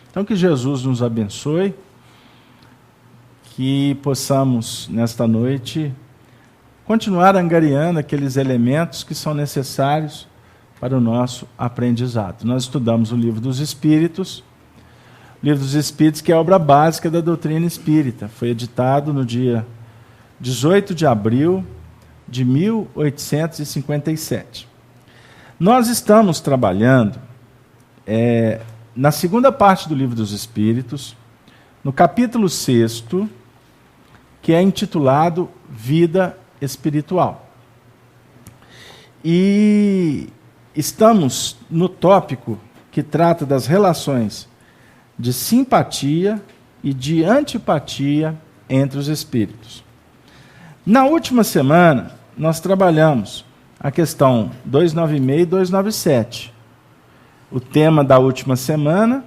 Então, que Jesus nos abençoe, que possamos, nesta noite, continuar angariando aqueles elementos que são necessários para o nosso aprendizado. Nós estudamos o Livro dos Espíritos, que é a obra básica da doutrina espírita. Foi editado no dia 18 de abril de 1857. Nós estamos trabalhando na segunda parte do Livro dos Espíritos, no capítulo 6º, que é intitulado Vida Espiritual. E estamos no tópico que trata das relações de simpatia e de antipatia entre os espíritos. Na última semana, nós trabalhamos a questão 296 e 297. O tema da última semana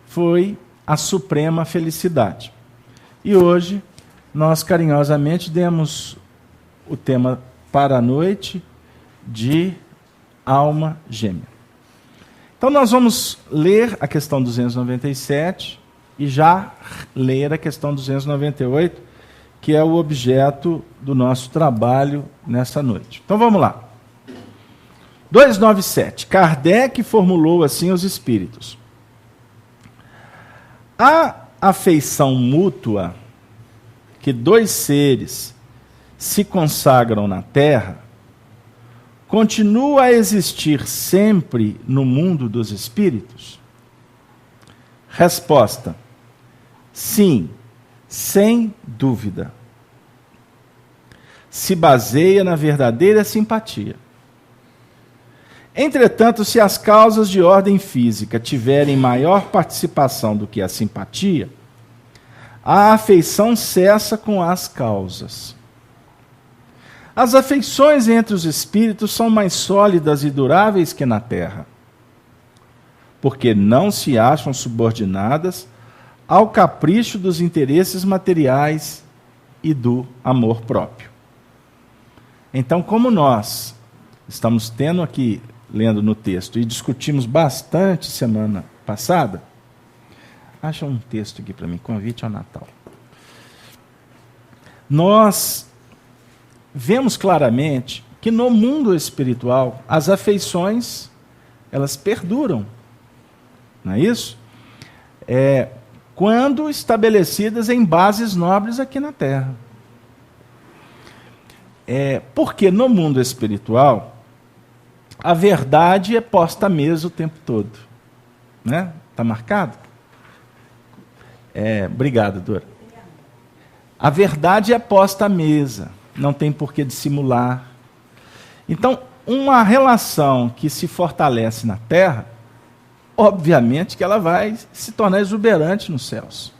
foi a suprema felicidade. E hoje, nós carinhosamente demos o tema para a noite de alma gêmea. Então, nós vamos ler a questão 297 e já ler a questão 298, que é o objeto do nosso trabalho nessa noite. Então, vamos lá. 297. Kardec formulou assim os espíritos. A afeição mútua que dois seres se consagram na Terra continua a existir sempre no mundo dos espíritos? Resposta: sim, sem dúvida. Se baseia na verdadeira simpatia. Entretanto, se as causas de ordem física tiverem maior participação do que a simpatia, a afeição cessa com as causas. As afeições entre os espíritos são mais sólidas e duráveis que na Terra, porque não se acham subordinadas ao capricho dos interesses materiais e do amor próprio. Então, como nós estamos tendo aqui, lendo no texto, e discutimos bastante semana passada, acha um texto aqui para mim, Convite ao Natal. Nós vemos claramente que no mundo espiritual as afeições, elas perduram, não é isso? Quando estabelecidas em bases nobres aqui na Terra. Porque no mundo espiritual a verdade é posta à mesa o tempo todo. Né? Está marcado? Obrigado, Dora. A verdade é posta à mesa, não tem por que dissimular. Então, uma relação que se fortalece na Terra, obviamente que ela vai se tornar exuberante nos céus,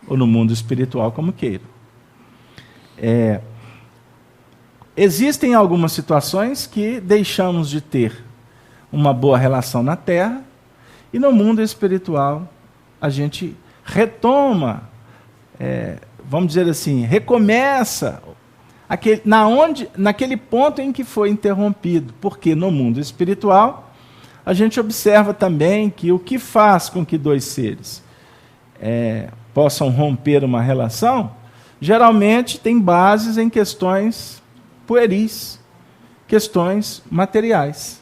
ou no mundo espiritual, como queira. Existem algumas situações que deixamos de ter uma boa relação na Terra, e no mundo espiritual a gente retoma, vamos dizer assim, recomeça naquele ponto em que foi interrompido, porque no mundo espiritual a gente observa também que o que faz com que dois seres possam romper uma relação, geralmente tem bases em questões pueris, questões materiais.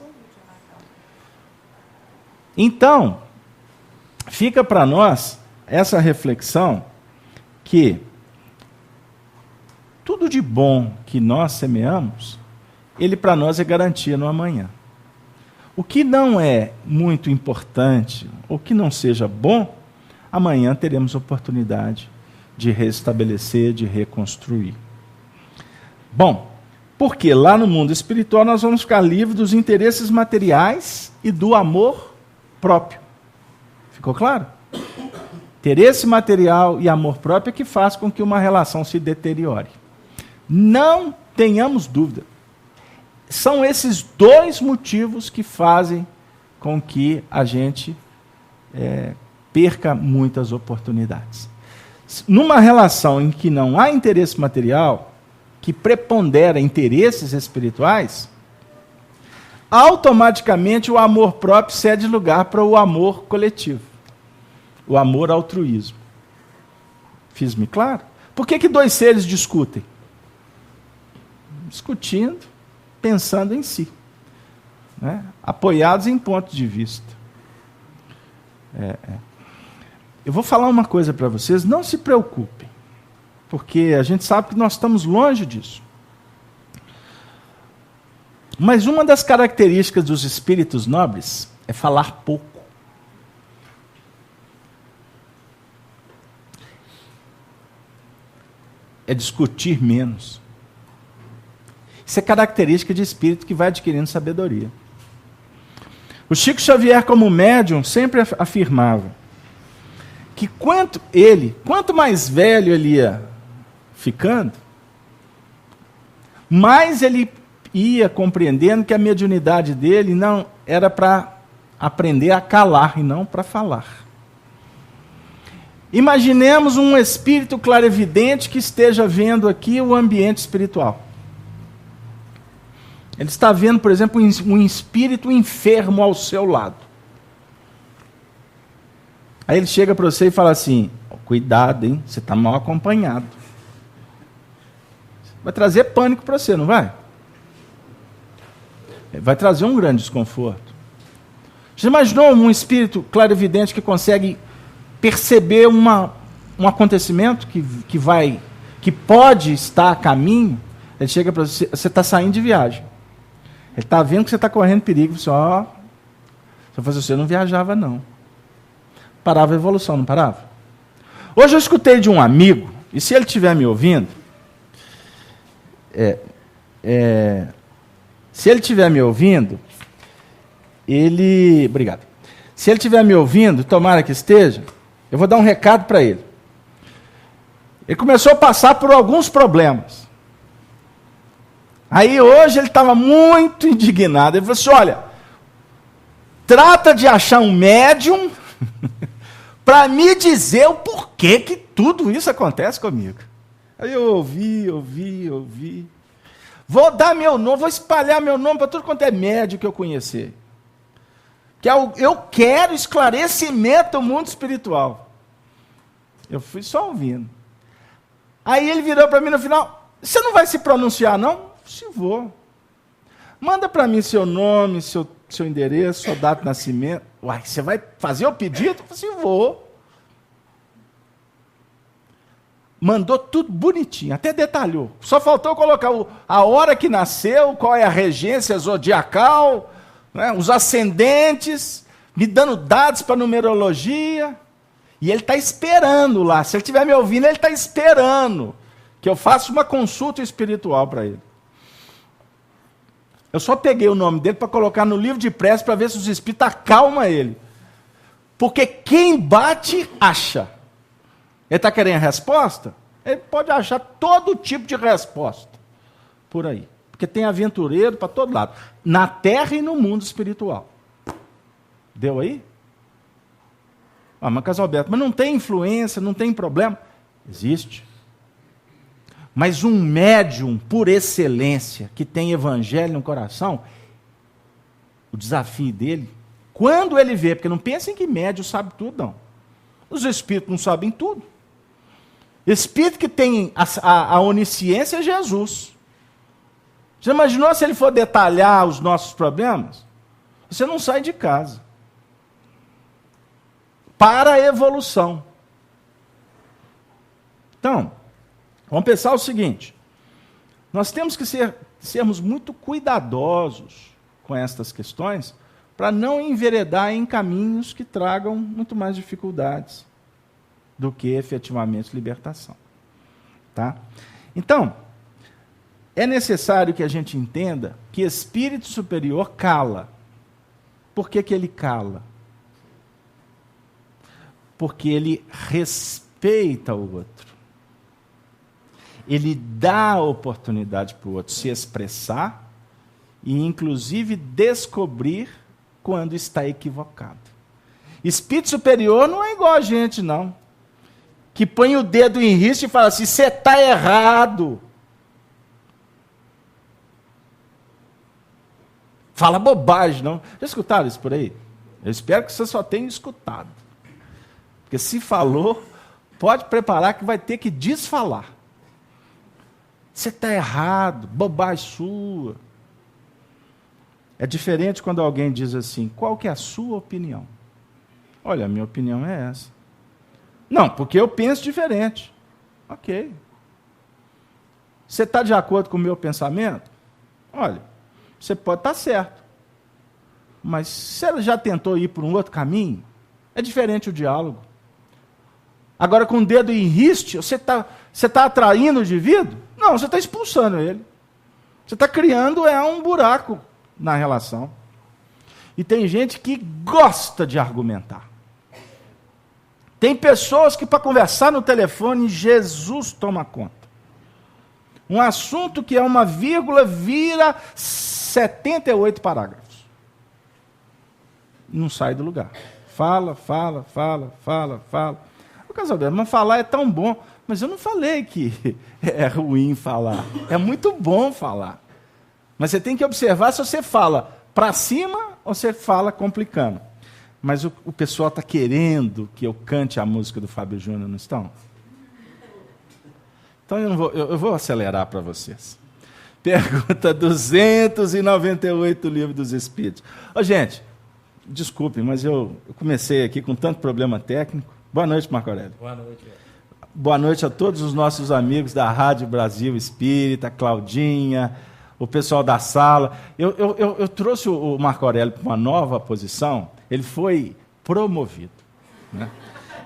Então, fica para nós essa reflexão que tudo de bom que nós semeamos, ele para nós é garantia no amanhã. O que não é muito importante, ou que não seja bom, amanhã teremos oportunidade de restabelecer, de reconstruir. Bom, porque lá no mundo espiritual nós vamos ficar livres dos interesses materiais e do amor próprio. Ficou claro? Interesse material e amor próprio é que faz com que uma relação se deteriore. Não tenhamos dúvida. São esses dois motivos que fazem com que a gente perca muitas oportunidades. Numa relação em que não há interesse material, que prepondera interesses espirituais, automaticamente o amor próprio cede lugar para o amor coletivo. O amor ao altruísmo. Fiz-me claro? Por que dois seres discutem? Discutindo, pensando em si. Né? Apoiados em pontos de vista. Eu vou falar uma coisa para vocês, não se preocupem, porque a gente sabe que nós estamos longe disso. Mas uma das características dos espíritos nobres é falar pouco. É discutir menos. Isso é característica de espírito que vai adquirindo sabedoria. O Chico Xavier, como médium, sempre afirmava que quanto mais velho ele ia ficando, mais ele ia compreendendo que a mediunidade dele não era para aprender a calar e não para falar. Imaginemos um espírito clarividente que esteja vendo aqui o ambiente espiritual. Ele está vendo, por exemplo, um espírito enfermo ao seu lado. Aí ele chega para você e fala assim: cuidado, hein? Você está mal acompanhado. Vai trazer pânico para você, não vai? Vai trazer um grande desconforto. Você imaginou um espírito clarividente que consegue perceber um acontecimento que pode estar a caminho? Ele chega para você: você está saindo de viagem. Ele está vendo que você está correndo perigo. Você, se eu fosse você, não viajava, não. Parava a evolução, não parava? Hoje eu escutei de um amigo, e se ele estiver me ouvindo, se ele estiver me ouvindo, obrigado. Se ele estiver me ouvindo, tomara que esteja, eu vou dar um recado para ele. Ele começou a passar por alguns problemas. Aí hoje ele estava muito indignado. Ele falou assim: olha, trata de achar um médium para me dizer o porquê que tudo isso acontece comigo. Aí eu ouvi. Vou dar meu nome, vou espalhar meu nome para tudo quanto é médium que eu conhecer. Que eu quero esclarecimento do mundo espiritual. Eu fui só ouvindo. Aí ele virou para mim no final: você não vai se pronunciar, não? Se vou. Manda para mim seu nome, seu endereço, sua data de nascimento. Uai, você vai fazer o pedido? Eu falei: vou. Mandou tudo bonitinho, até detalhou. Só faltou colocar a hora que nasceu, qual é a regência zodiacal, né, os ascendentes, me dando dados para numerologia. E ele está esperando lá. Se ele estiver me ouvindo, ele está esperando que eu faça uma consulta espiritual para ele. Eu só peguei o nome dele para colocar no livro de prece para ver se os espíritos acalmam ele. Porque quem bate, acha. Ele está querendo resposta? Ele pode achar todo tipo de resposta por aí. Porque tem aventureiro para todo lado. Na terra e no mundo espiritual. Deu aí? Mas Casalberto, mas não tem influência, não tem problema? Existe. Mas um médium por excelência, que tem evangelho no coração, o desafio dele, quando ele vê, porque não pensem que médium sabe tudo, não. Os espíritos não sabem tudo. Espírito que tem a onisciência é Jesus. Você imaginou se ele for detalhar os nossos problemas? Você não sai de casa. Para a evolução. Então, vamos pensar o seguinte: nós temos que sermos muito cuidadosos com estas questões para não enveredar em caminhos que tragam muito mais dificuldades do que efetivamente libertação. Tá? Então, é necessário que a gente entenda que espírito superior cala. Por que ele cala? Porque ele respeita o outro. Ele dá a oportunidade para o outro se expressar e, inclusive, descobrir quando está equivocado. Espírito superior não é igual a gente, não. Que põe o dedo em risco e fala assim: você está errado. Fala bobagem, não. Já escutaram isso por aí? Eu espero que você só tenha escutado. Porque Porque se falou, pode preparar que vai ter que desfalar. Você está errado, bobagem sua. É diferente quando alguém diz assim, qual que é a sua opinião? Olha, a minha opinião é essa. Não, porque eu penso diferente. Ok. Você está de acordo com o meu pensamento? Olha, você pode estar certo. Mas se ela já tentou ir por um outro caminho, é diferente o diálogo. Agora, com o dedo em riste, você tá atraindo o indivíduo? Não, você está expulsando ele. Você está criando um buraco na relação. E tem gente que gosta de argumentar. Tem pessoas que, para conversar no telefone, Jesus toma conta. Um assunto que é uma vírgula vira 78 parágrafos. Não sai do lugar. Fala. O Casalberto, mas falar é tão bom. Mas eu não falei que é ruim falar. É muito bom falar. Mas você tem que observar se você fala para cima ou você fala complicando. Mas o pessoal está querendo que eu cante a música do Fábio Júnior, não estão? Então eu vou acelerar para vocês. Pergunta 298 do Livro dos Espíritos. Ô, gente, desculpem, mas eu comecei aqui com tanto problema técnico. Boa noite, Marco Aurélio. Boa noite. Boa noite a todos os nossos amigos da Rádio Brasil Espírita, Claudinha, o pessoal da sala. Eu trouxe o Marco Aurélio para uma nova posição. Ele foi promovido. Né?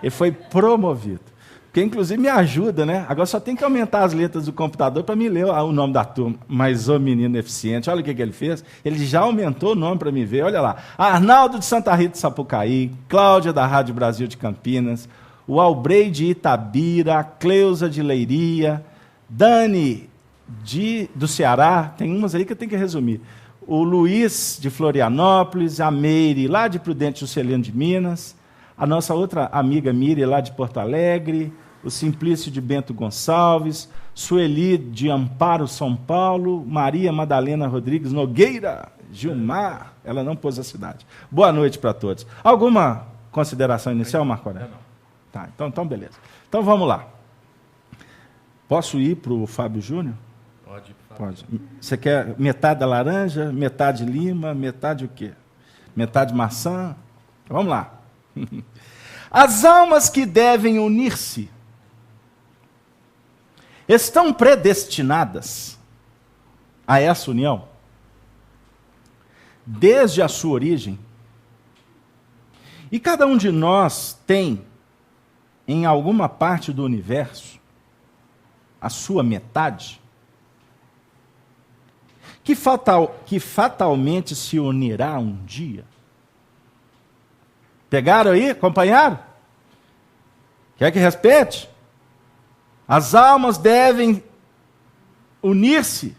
Ele foi promovido. Porque, inclusive, me ajuda, né? Agora só tem que aumentar as letras do computador para me ler o nome da turma. Mas o menino eficiente, olha o que ele fez. Ele já aumentou o nome para me ver. Olha lá. Arnaldo de Santa Rita de Sapucaí, Cláudia da Rádio Brasil de Campinas, o Albrei de Itabira, a Cleusa de Leiria, Dani do Ceará, tem umas aí que eu tenho que resumir. O Luiz de Florianópolis, a Meire lá de Prudente Juscelino de Minas, a nossa outra amiga Miri lá de Porto Alegre, o Simplício de Bento Gonçalves, Sueli de Amparo, São Paulo, Maria Madalena Rodrigues Nogueira, Gilmar, ela não pôs a cidade. Boa noite para todos. Alguma consideração inicial, Marco Aurélio? Não. Tá, então beleza. Então vamos lá. Posso ir para o Fábio Júnior? Pode. Pode. Você quer metade da laranja, metade lima, metade o quê? Metade maçã? Vamos lá. As almas que devem unir-se estão predestinadas a essa união desde a sua origem. E cada um de nós tem, em alguma parte do universo, a sua metade, que fatalmente se unirá um dia. Pegaram aí? Acompanharam? Quer que repete? As almas devem unir-se.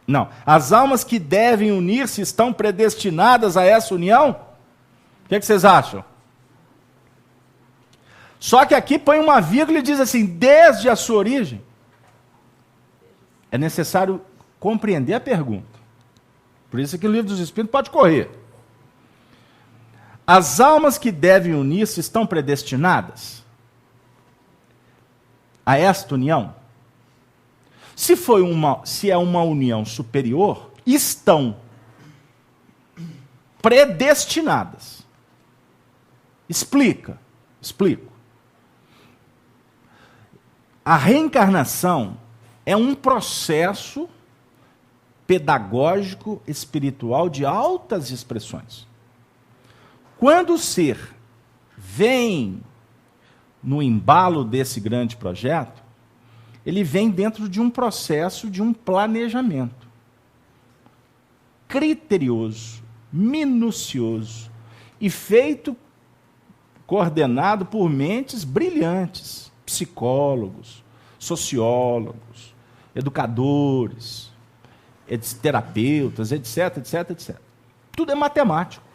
Não, as almas que devem unir-se estão predestinadas a essa união? O que vocês acham? Só que aqui põe uma vírgula e diz assim, desde a sua origem. É necessário compreender a pergunta. Por isso que o Livro dos Espíritos pode correr. As almas que devem unir-se estão predestinadas a esta união? Se é uma união superior, estão predestinadas. Explico. A reencarnação é um processo pedagógico, espiritual de altas expressões. Quando o ser vem no embalo desse grande projeto, ele vem dentro de um processo de um planejamento criterioso, minucioso e feito, coordenado por mentes brilhantes, psicólogos, sociólogos, educadores, terapeutas, etc. Tudo é matemático.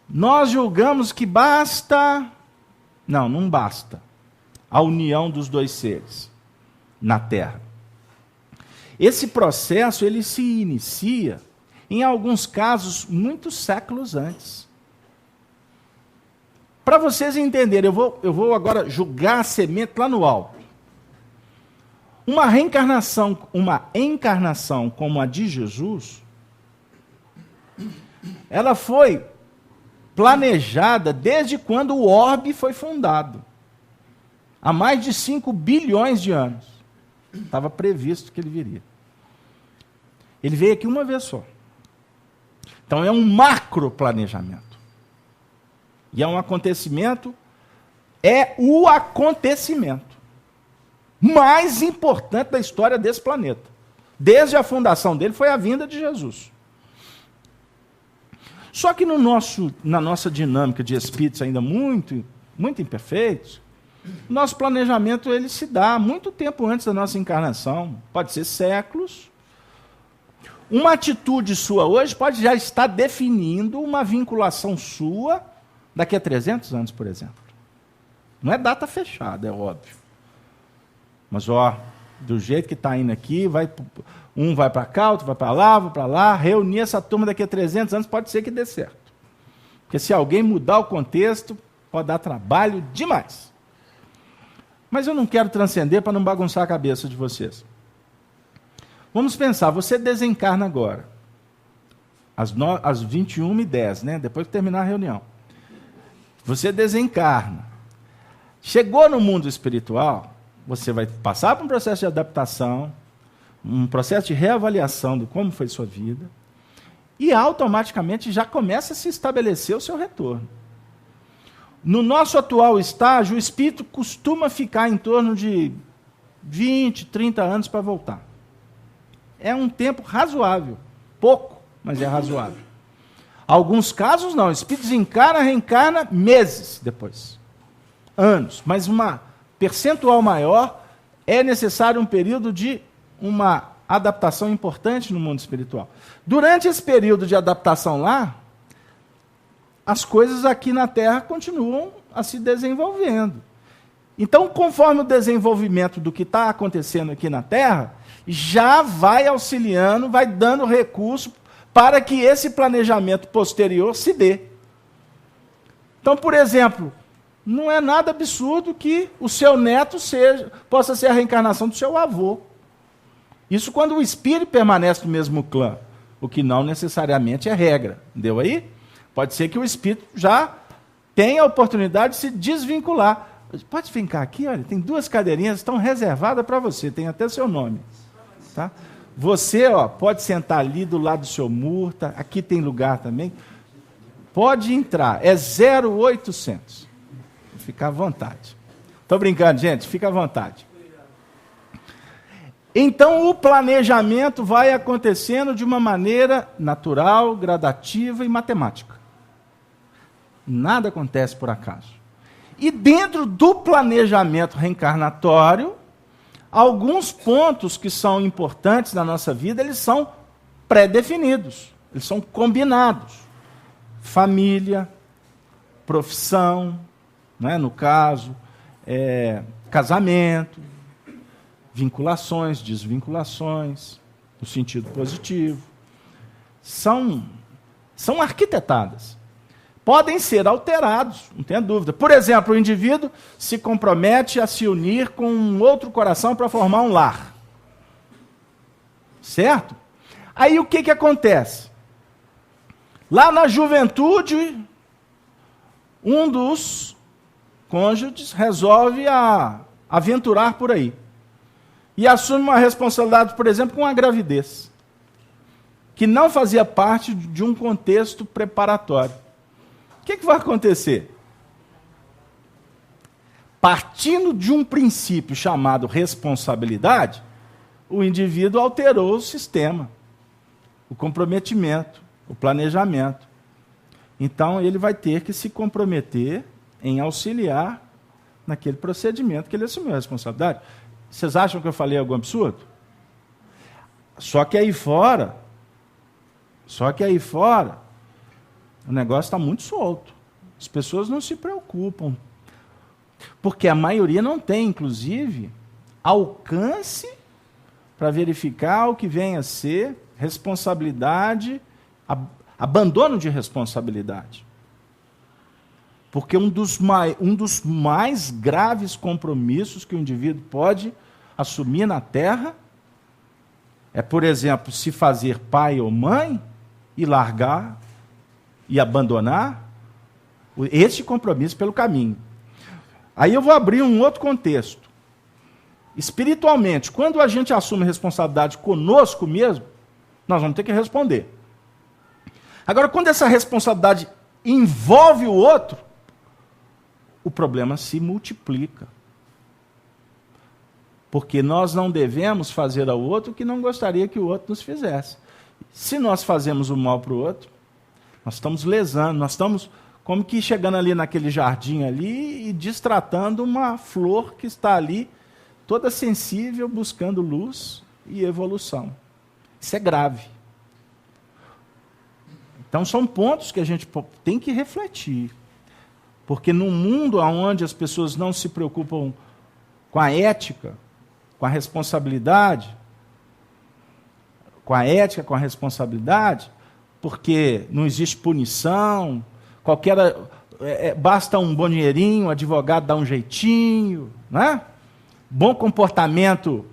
Nós julgamos que basta... Não basta a união dos dois seres na Terra. Esse processo ele se inicia, em alguns casos, muitos séculos antes. Para vocês entenderem, eu vou agora julgar a semente lá no alto. Uma encarnação como a de Jesus, ela foi planejada desde quando o orbe foi fundado. Há mais de 5 bilhões de anos. Estava previsto que ele viria. Ele veio aqui uma vez só. Então é um macro planejamento. E é um acontecimento, é o acontecimento mais importante da história desse planeta. Desde a fundação dele foi a vinda de Jesus. Só que na nossa dinâmica de espíritos ainda muito, muito imperfeitos, nosso planejamento ele se dá muito tempo antes da nossa encarnação, pode ser séculos. Uma atitude sua hoje pode já estar definindo uma vinculação sua daqui a 300 anos, por exemplo. Não é data fechada, é óbvio. Mas, do jeito que está indo aqui, um vai para cá, outro vai para lá, reunir essa turma daqui a 300 anos pode ser que dê certo. Porque se alguém mudar o contexto, pode dar trabalho demais. Mas eu não quero transcender para não bagunçar a cabeça de vocês. Vamos pensar, você desencarna agora, às 21h10, né? Depois que terminar a reunião. Você desencarna. Chegou no mundo espiritual, você vai passar por um processo de adaptação, um processo de reavaliação de como foi sua vida, e automaticamente já começa a se estabelecer o seu retorno. No nosso atual estágio, o espírito costuma ficar em torno de 20, 30 anos para voltar. É um tempo razoável. Pouco, mas é razoável. Alguns casos não. O espírito desencarna, reencarna meses depois. Anos. Mas uma percentual maior é necessário um período de uma adaptação importante no mundo espiritual. Durante esse período de adaptação lá, as coisas aqui na Terra continuam a se desenvolvendo. Então, conforme o desenvolvimento do que está acontecendo aqui na Terra, já vai auxiliando, vai dando recurso para que esse planejamento posterior se dê. Então, por exemplo, não é nada absurdo que o seu neto possa ser a reencarnação do seu avô. Isso quando o espírito permanece no mesmo clã, o que não necessariamente é regra. Deu aí? Pode ser que o espírito já tenha a oportunidade de se desvincular. Pode ficar aqui, olha, tem 2 cadeirinhas, estão reservadas para você, tem até seu nome. Tá? Você pode sentar ali do lado do seu murta, aqui tem lugar também. Pode entrar, é 0800. Fica à vontade. Estou brincando, gente, fica à vontade. Então o planejamento vai acontecendo de uma maneira natural, gradativa e matemática. Nada acontece por acaso. E dentro do planejamento reencarnatório, alguns pontos que são importantes na nossa vida, eles são pré-definidos, eles são combinados. Família, profissão, né, no caso, casamento, vinculações, desvinculações, no sentido positivo, são arquitetadas. Podem ser alterados, não tenha dúvida. Por exemplo, o indivíduo se compromete a se unir com um outro coração para formar um lar. Certo? Aí o que acontece? Lá na juventude, um dos cônjuges resolve aventurar por aí. E assume uma responsabilidade, por exemplo, com a gravidez, que não fazia parte de um contexto preparatório. O que vai acontecer? Partindo de um princípio chamado responsabilidade, o indivíduo alterou o sistema, o comprometimento, o planejamento. Então, ele vai ter que se comprometer em auxiliar naquele procedimento que ele assumiu a responsabilidade. Vocês acham que eu falei algo absurdo? Só que aí fora, o negócio está muito solto. As pessoas não se preocupam. Porque a maioria não tem, inclusive, alcance para verificar o que vem a ser responsabilidade, abandono de responsabilidade. Porque um dos mais graves compromissos que o indivíduo pode assumir na Terra é, por exemplo, se fazer pai ou mãe e largar e abandonar esse compromisso pelo caminho. Aí eu vou abrir um outro contexto. Espiritualmente, quando a gente assume responsabilidade conosco mesmo, nós vamos ter que responder. Agora, quando essa responsabilidade envolve o outro, o problema se multiplica. Porque nós não devemos fazer ao outro o que não gostaria que o outro nos fizesse. Se nós fazemos o mal para o outro, nós estamos lesando, nós estamos como que chegando ali naquele jardim ali e destratando uma flor que está ali, toda sensível, buscando luz e evolução. Isso é grave. Então são pontos que a gente tem que refletir. Porque num mundo onde as pessoas não se preocupam com a ética, com a responsabilidade, porque não existe punição, basta um bom dinheirinho, o advogado dá um jeitinho, né? Bom comportamento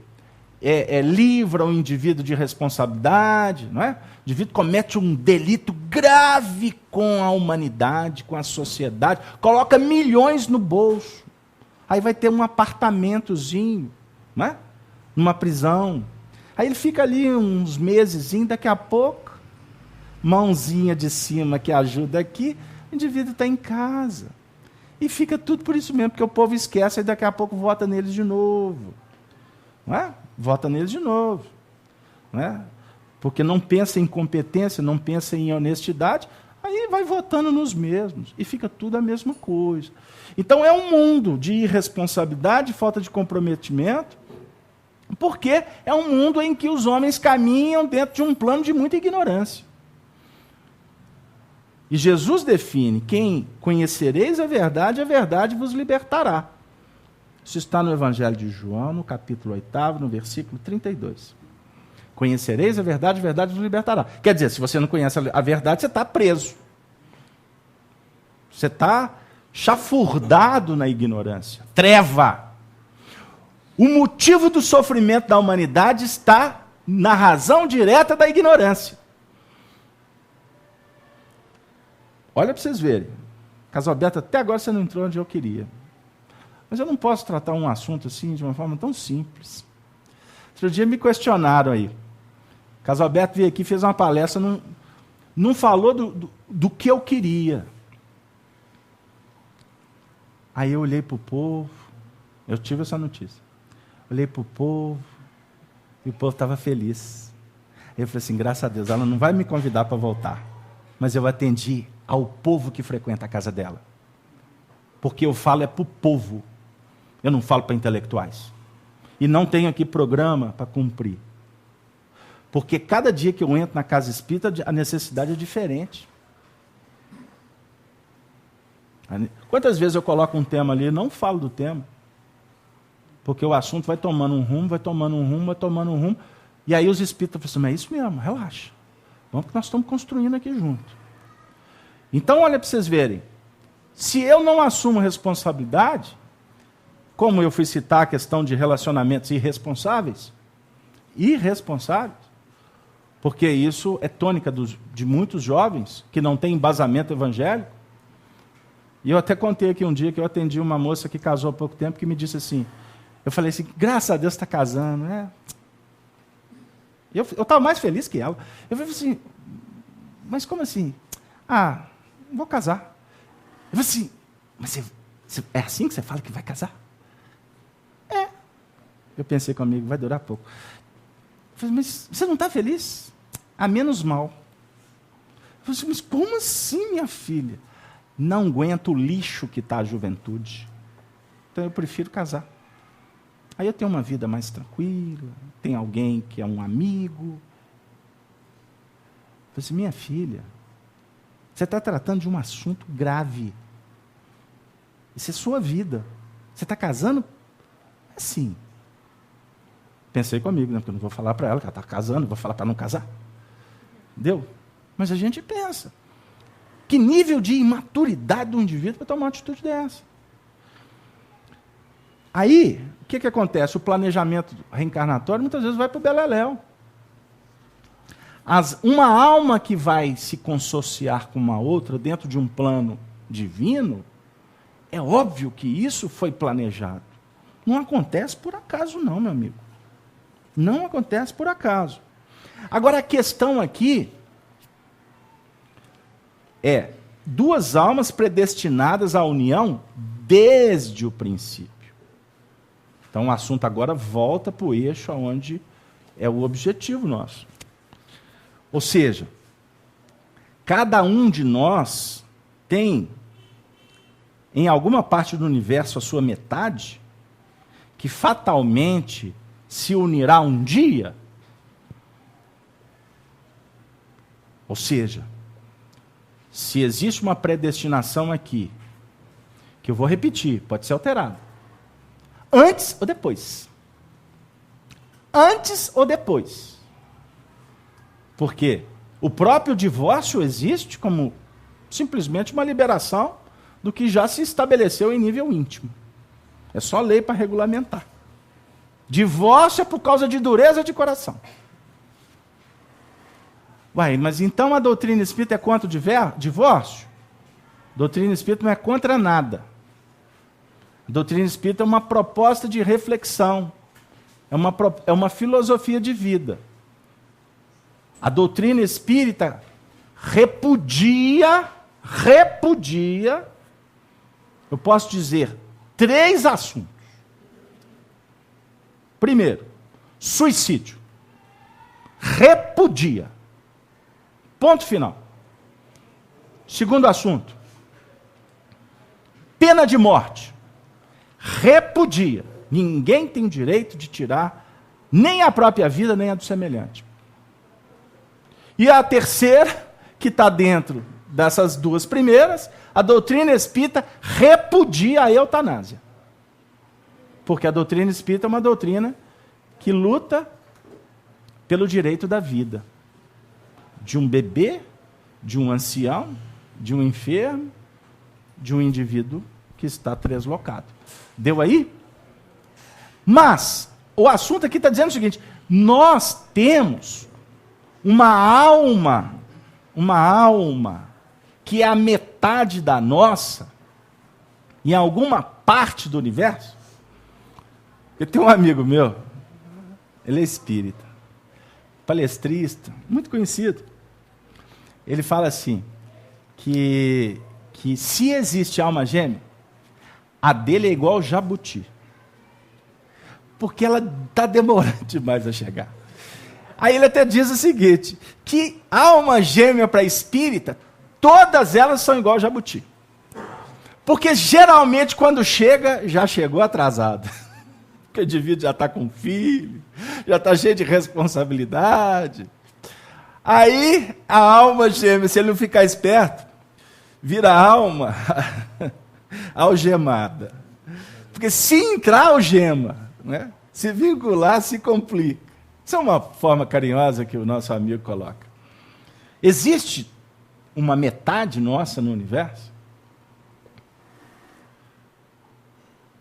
livra o indivíduo de responsabilidade, não é? O indivíduo comete um delito grave com a humanidade, com a sociedade, coloca milhões no bolso, aí vai ter um apartamentozinho, não é? Numa prisão, aí ele fica ali uns meses, daqui a pouco, mãozinha de cima que ajuda aqui, o indivíduo está em casa. E fica tudo por isso mesmo, porque o povo esquece e daqui a pouco vota neles de novo. Não é? Vota neles de novo. Não é? Porque não pensa em competência, não pensa em honestidade, aí vai votando nos mesmos. E fica tudo a mesma coisa. Então é um mundo de irresponsabilidade, falta de comprometimento, porque é um mundo em que os homens caminham dentro de um plano de muita ignorância. E Jesus define: quem conhecereis a verdade vos libertará. Isso está no Evangelho de João, no capítulo 8, no versículo 32. Conhecereis a verdade vos libertará. Quer dizer, se você não conhece a verdade, você está preso. Você está chafurdado na ignorância. Treva. O motivo do sofrimento da humanidade está na razão direta da ignorância. Olha para vocês verem. Casalberto, até agora você não entrou onde eu queria. Mas eu não posso tratar um assunto assim de uma forma tão simples. Outro dia me questionaram aí. Casalberto veio aqui, fez uma palestra, não falou do que eu queria. Aí eu olhei para o povo, eu tive essa notícia. Olhei para o povo, e o povo estava feliz. Aí eu falei assim, graças a Deus, ela não vai me convidar para voltar. Mas eu atendi ao povo que frequenta a casa dela. Porque eu falo para o povo. Eu não falo para intelectuais. E não tenho aqui programa para cumprir. Porque cada dia que eu entro na casa espírita, a necessidade é diferente. Quantas vezes eu coloco um tema ali e não falo do tema? Porque o assunto vai tomando um rumo, e aí os espíritas falam assim, mas é isso mesmo, relaxa. Vamos que nós estamos construindo aqui junto. Então, olha para vocês verem. Se eu não assumo responsabilidade, como eu fui citar a questão de relacionamentos irresponsáveis, porque isso é tônica de muitos jovens que não têm embasamento evangélico. E eu até contei aqui um dia que eu atendi uma moça que casou há pouco tempo, que me disse assim, eu falei assim, graças a Deus está casando, né? Eu estava mais feliz que ela. Eu falei assim, mas como assim? Vou casar. Eu falei assim, mas é assim que você fala que vai casar? É. Eu pensei comigo, vai durar pouco. Eu falei, mas você não está feliz? Menos mal. Eu falei assim, mas como assim, minha filha? Não aguento o lixo que está a juventude. Então eu prefiro casar. Aí eu tenho uma vida mais tranquila, tem alguém que é um amigo. Eu falei assim, minha filha, você está tratando de um assunto grave. Isso é sua vida. Você está casando assim. Pensei comigo, né? Porque eu não vou falar para ela que ela está casando, vou falar para não casar. Entendeu? Mas a gente pensa. Que nível de imaturidade do indivíduo para tomar uma atitude dessa? Aí, o que acontece? O planejamento reencarnatório muitas vezes vai para o beleléu. Uma alma que vai se consociar com uma outra dentro de um plano divino, é óbvio que isso foi planejado. Não acontece por acaso não, meu amigo. Não acontece por acaso. Agora, a questão aqui é duas almas predestinadas à união desde o princípio. Então, o assunto agora volta para o eixo onde é o objetivo nosso. Ou seja, cada um de nós tem, em alguma parte do universo, a sua metade, que fatalmente se unirá um dia. Ou seja, se existe uma predestinação aqui, que eu vou repetir, pode ser alterado, antes ou depois. Antes ou depois. Porque o próprio divórcio existe como simplesmente uma liberação do que já se estabeleceu em nível íntimo. É só lei para regulamentar. Divórcio é por causa de dureza de coração. Uai, mas então a doutrina espírita é contra o divórcio? A doutrina espírita não é contra nada. A doutrina espírita é uma proposta de reflexão. É uma filosofia de vida. A doutrina espírita repudia, eu posso dizer, 3 assuntos. Primeiro, suicídio. Repudia. Ponto final. Segundo assunto, pena de morte. Repudia. Ninguém tem direito de tirar nem a própria vida, nem a do semelhante. E a terceira, que está dentro dessas 2 primeiras, a doutrina espírita repudia a eutanásia. Porque a doutrina espírita é uma doutrina que luta pelo direito da vida. De um bebê, de um ancião, de um enfermo, de um indivíduo que está translocado. Deu aí? Mas, o assunto aqui está dizendo o seguinte, nós temos uma alma que é a metade da nossa, em alguma parte do universo. Eu tenho um amigo meu, ele é espírita, palestrista, muito conhecido. Ele fala assim, que se existe alma gêmea, a dele é igual ao jabuti. Porque ela está demorando demais a chegar. Aí ele até diz o seguinte, que alma gêmea para espírita, todas elas são igual ao jabuti. Porque geralmente quando chega, já chegou atrasado. Porque o indivíduo já está com filho, já está cheio de responsabilidade. Aí a alma gêmea, se ele não ficar esperto, vira alma algemada. Porque se entrar algema, né, se vincular, se complica. Isso é uma forma carinhosa que o nosso amigo coloca. Existe uma metade nossa no universo?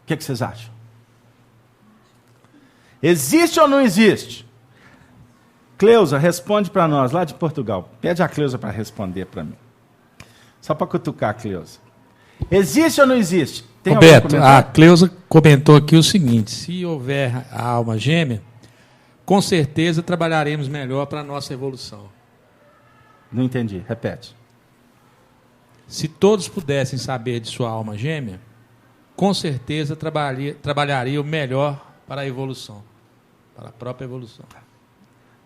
O que vocês acham? Existe ou não existe? Cleusa, responde para nós, lá de Portugal. Pede a Cleusa para responder para mim. Só para cutucar a Cleusa. Existe ou não existe? Tem Roberto, a Cleusa comentou aqui o seguinte, se houver a alma gêmea, com certeza trabalharemos melhor para a nossa evolução. Não entendi, repete. Se todos pudessem saber de sua alma gêmea, com certeza trabalhariam melhor para a evolução, para a própria evolução.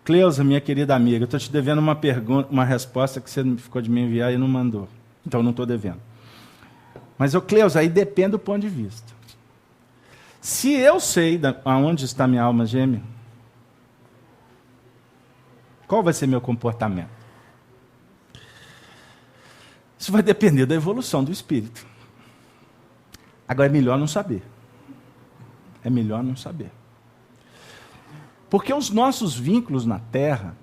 Cleusa, minha querida amiga, eu estou te devendo uma pergunta, uma resposta que você ficou de me enviar e não mandou. Então, não estou devendo. Mas, Cleusa, aí depende do ponto de vista. Se eu sei aonde está minha alma gêmea, qual vai ser meu comportamento? Isso vai depender da evolução do espírito. Agora, é melhor não saber. É melhor não saber. Porque os nossos vínculos na Terra,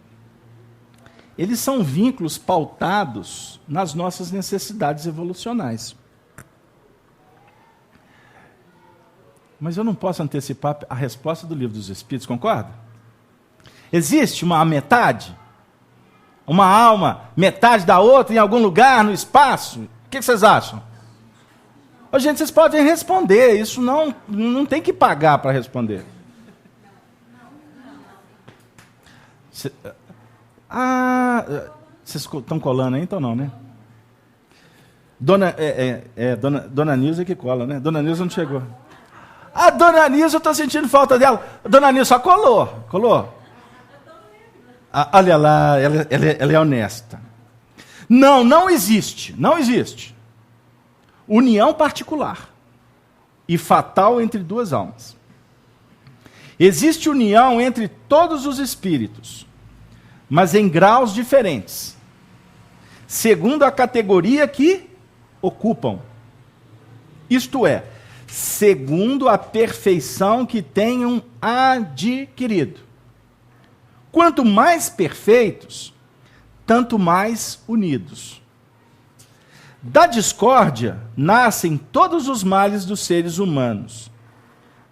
eles são vínculos pautados nas nossas necessidades evolucionais. Mas eu não posso antecipar a resposta do Livro dos Espíritos, concorda? Existe uma metade? Uma alma, metade da outra, em algum lugar, no espaço? O que vocês acham? Ô, gente, vocês podem responder, isso não tem que pagar para responder. Vocês estão colando aí, então não, né? Dona Nilza que cola, né? Dona Nilza não chegou. A Dona Nilza, eu estou sentindo falta dela. Dona Nilza só colou. Olha lá, ela é honesta. Não existe união particular e fatal entre duas almas. Existe união entre todos os espíritos, mas em graus diferentes, segundo a categoria que ocupam. Isto é, segundo a perfeição que tenham adquirido. Quanto mais perfeitos, tanto mais unidos. Da discórdia nascem todos os males dos seres humanos.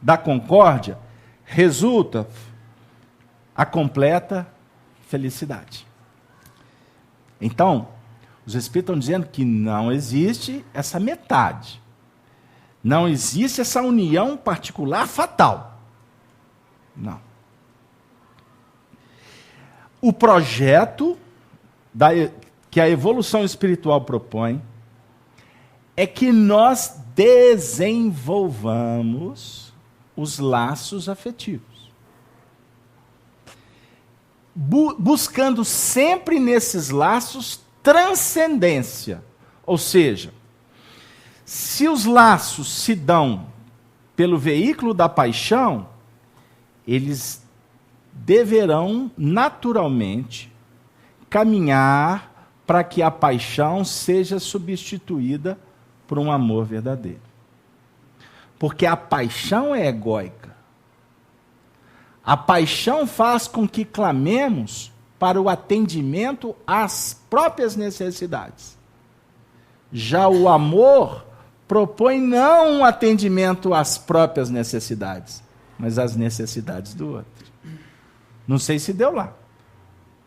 Da concórdia resulta a completa felicidade. Então, os Espíritos estão dizendo que não existe essa metade. Não existe essa união particular fatal. Não. O projeto que a evolução espiritual propõe é que nós desenvolvamos os laços afetivos. Buscando sempre nesses laços transcendência. Ou seja, se os laços se dão pelo veículo da paixão, eles deverão naturalmente caminhar para que a paixão seja substituída por um amor verdadeiro. Porque a paixão é egóica. A paixão faz com que clamemos para o atendimento às próprias necessidades. Já o amor propõe não um atendimento às próprias necessidades, mas às necessidades do outro. Não sei se deu lá.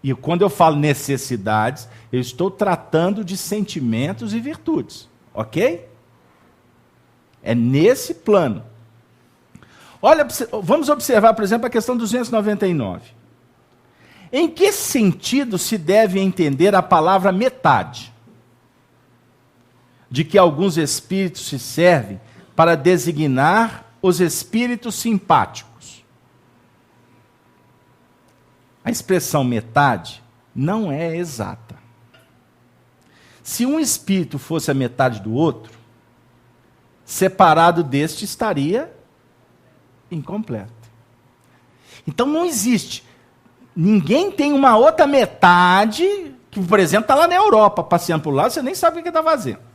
E quando eu falo necessidades, eu estou tratando de sentimentos e virtudes. Ok? É nesse plano. Olha, vamos observar, por exemplo, a questão 299. Em que sentido se deve entender a palavra metade? De que alguns espíritos se servem para designar os espíritos simpáticos. A expressão metade não é exata. Se um espírito fosse a metade do outro, separado deste estaria incompleto. Então não existe. Ninguém tem uma outra metade que, por exemplo, está lá na Europa, passeando por lá, você nem sabe o que está fazendo.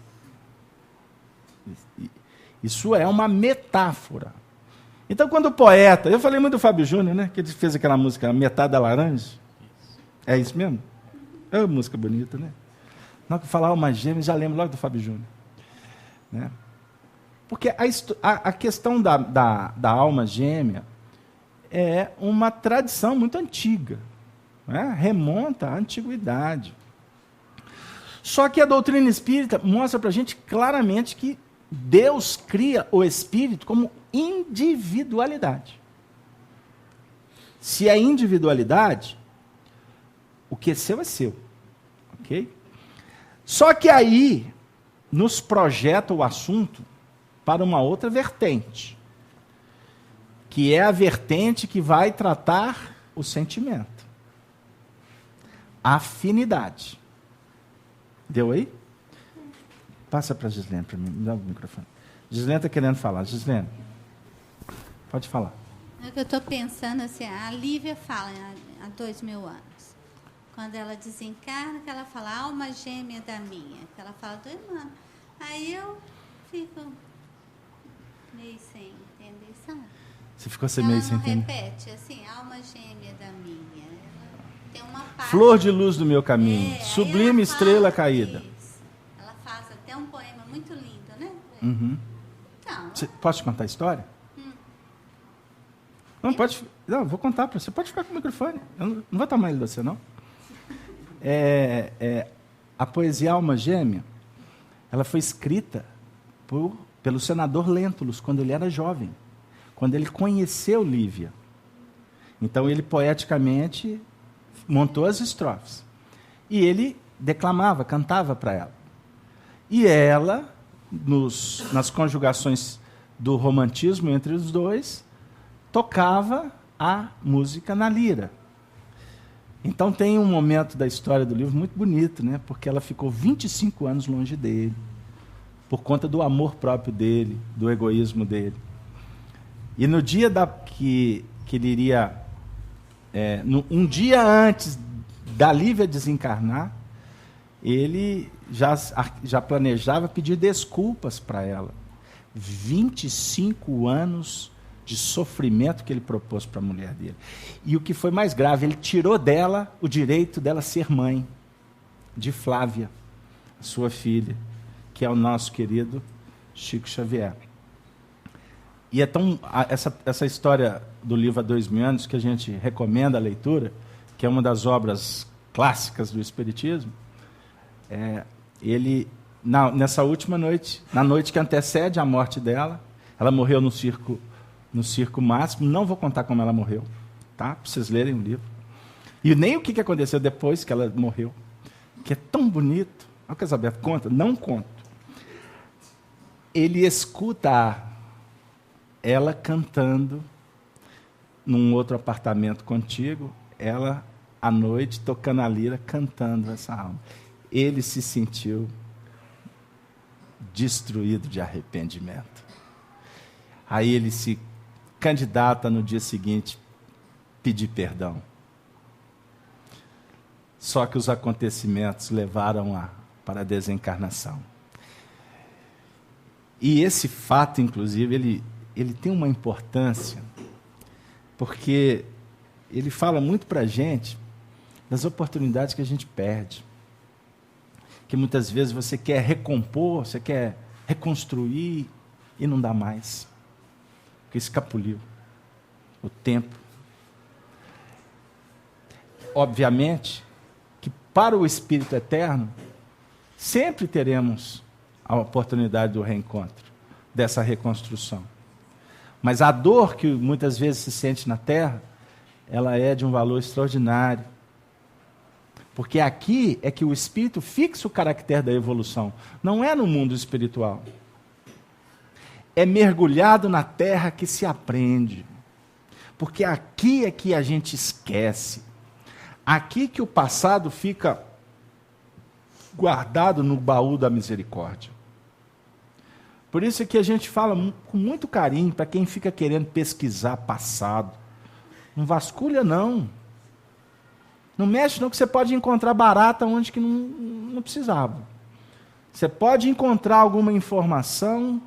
Isso é uma metáfora. Então, quando o poeta... Eu falei muito do Fábio Júnior, né? Que ele fez aquela música Metade da Laranja. É isso mesmo? É uma música bonita, né? Na hora que falar alma gêmea, já lembro logo do Fábio Júnior. Né? Porque a questão da alma gêmea é uma tradição muito antiga. Né? Remonta à antiguidade. Só que a doutrina espírita mostra para a gente claramente que Deus cria o espírito como individualidade. Se é individualidade, o que é seu, ok? Só que aí nos projeta o assunto para uma outra vertente, que é a vertente que vai tratar o sentimento. Afinidade. Deu aí? Passa para a Gislene, para mim, me dá o microfone. Gislene está querendo falar. Gislene, pode falar. É que eu estou pensando assim, a Lívia fala há 2000 anos. Quando ela desencarna, que ela fala alma gêmea da minha, que ela fala do irmão. Aí eu fico meio sem entender, sabe? Você ficou meio sem entender? Ela não repete assim, alma gêmea da minha. tem uma parte... Flor de luz do meu caminho, aí sublime ela estrela fala caída. isso. Ela faz até um poema muito lindo, né? Uhum. Então, Posso te contar a história? Não, pode. Não, vou contar para você. Pode ficar com o microfone. Eu não vou tomar ele de você, não. A poesia Alma Gêmea, ela foi escrita pelo senador Lentulus, quando ele era jovem, quando ele conheceu Lívia. Então, ele poeticamente montou as estrofes. E ele declamava, cantava para ela. E ela, nas conjugações do romantismo entre os dois, tocava a música na lira. Então tem um momento da história do livro muito bonito, né? Porque ela ficou 25 anos longe dele, por conta do amor próprio dele, do egoísmo dele. E no dia que ele iria... um dia antes da Lívia desencarnar, ele já planejava pedir desculpas para ela. 25 anos de sofrimento que ele propôs para a mulher dele. E o que foi mais grave, ele tirou dela o direito dela ser mãe de Flávia, sua filha, que é o nosso querido Chico Xavier. E é tão essa história do livro Há 2000 anos, que a gente recomenda a leitura, que é uma das obras clássicas do Espiritismo, nessa última noite, na noite que antecede a morte dela, ela morreu no circo máximo. Não vou contar como ela morreu, tá? Para vocês lerem o livro. E nem o que aconteceu depois que ela morreu, que é tão bonito. Olha o que a Isabel conta, não conto. Ele escuta ela cantando num outro apartamento contigo, ela à noite tocando a lira, cantando essa alma. Ele se sentiu destruído de arrependimento. Aí ele se candidata no dia seguinte pedir perdão. Só que os acontecimentos levaram para a desencarnação. E esse fato, inclusive, ele tem uma importância, porque ele fala muito para a gente das oportunidades que a gente perde. Que muitas vezes você quer recompor, você quer reconstruir e não dá mais. Porque escapuliu o tempo. Obviamente que para o Espírito Eterno sempre teremos a oportunidade do reencontro, dessa reconstrução. Mas a dor que muitas vezes se sente na Terra, ela é de um valor extraordinário. Porque aqui é que o Espírito fixa o caractere da evolução. Não é no mundo espiritual. É mergulhado na terra que se aprende. Porque aqui é que a gente esquece. Aqui que o passado fica guardado no baú da misericórdia. Por isso é que a gente fala com muito carinho para quem fica querendo pesquisar passado. Não vasculha, não. Não mexe, não, que você pode encontrar barata onde que não precisava. Você pode encontrar alguma informação.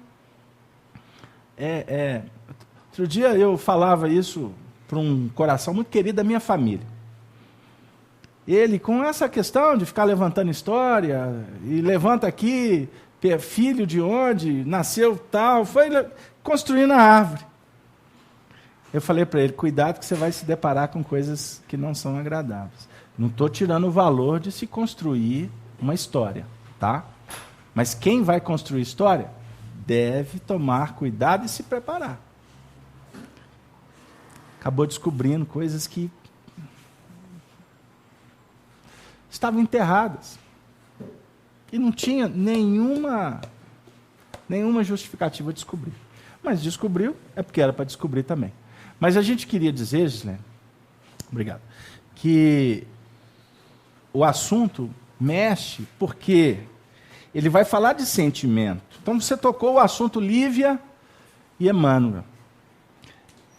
Outro dia eu falava isso para um coração muito querido da minha família. Ele, com essa questão de ficar levantando história, e levanta aqui, filho de onde, nasceu tal, foi construindo a árvore. Eu falei para ele, cuidado que você vai se deparar com coisas que não são agradáveis. Não estou tirando o valor de se construir uma história, tá? Mas quem vai construir história deve tomar cuidado e se preparar. Acabou descobrindo coisas que estavam enterradas. E não tinha nenhuma justificativa de descobrir. Mas descobriu, é porque era para descobrir também. Mas a gente queria dizer, Gislene, obrigado, que o assunto mexe porque ele vai falar de sentimento. Então você tocou o assunto Lívia e Emmanuel.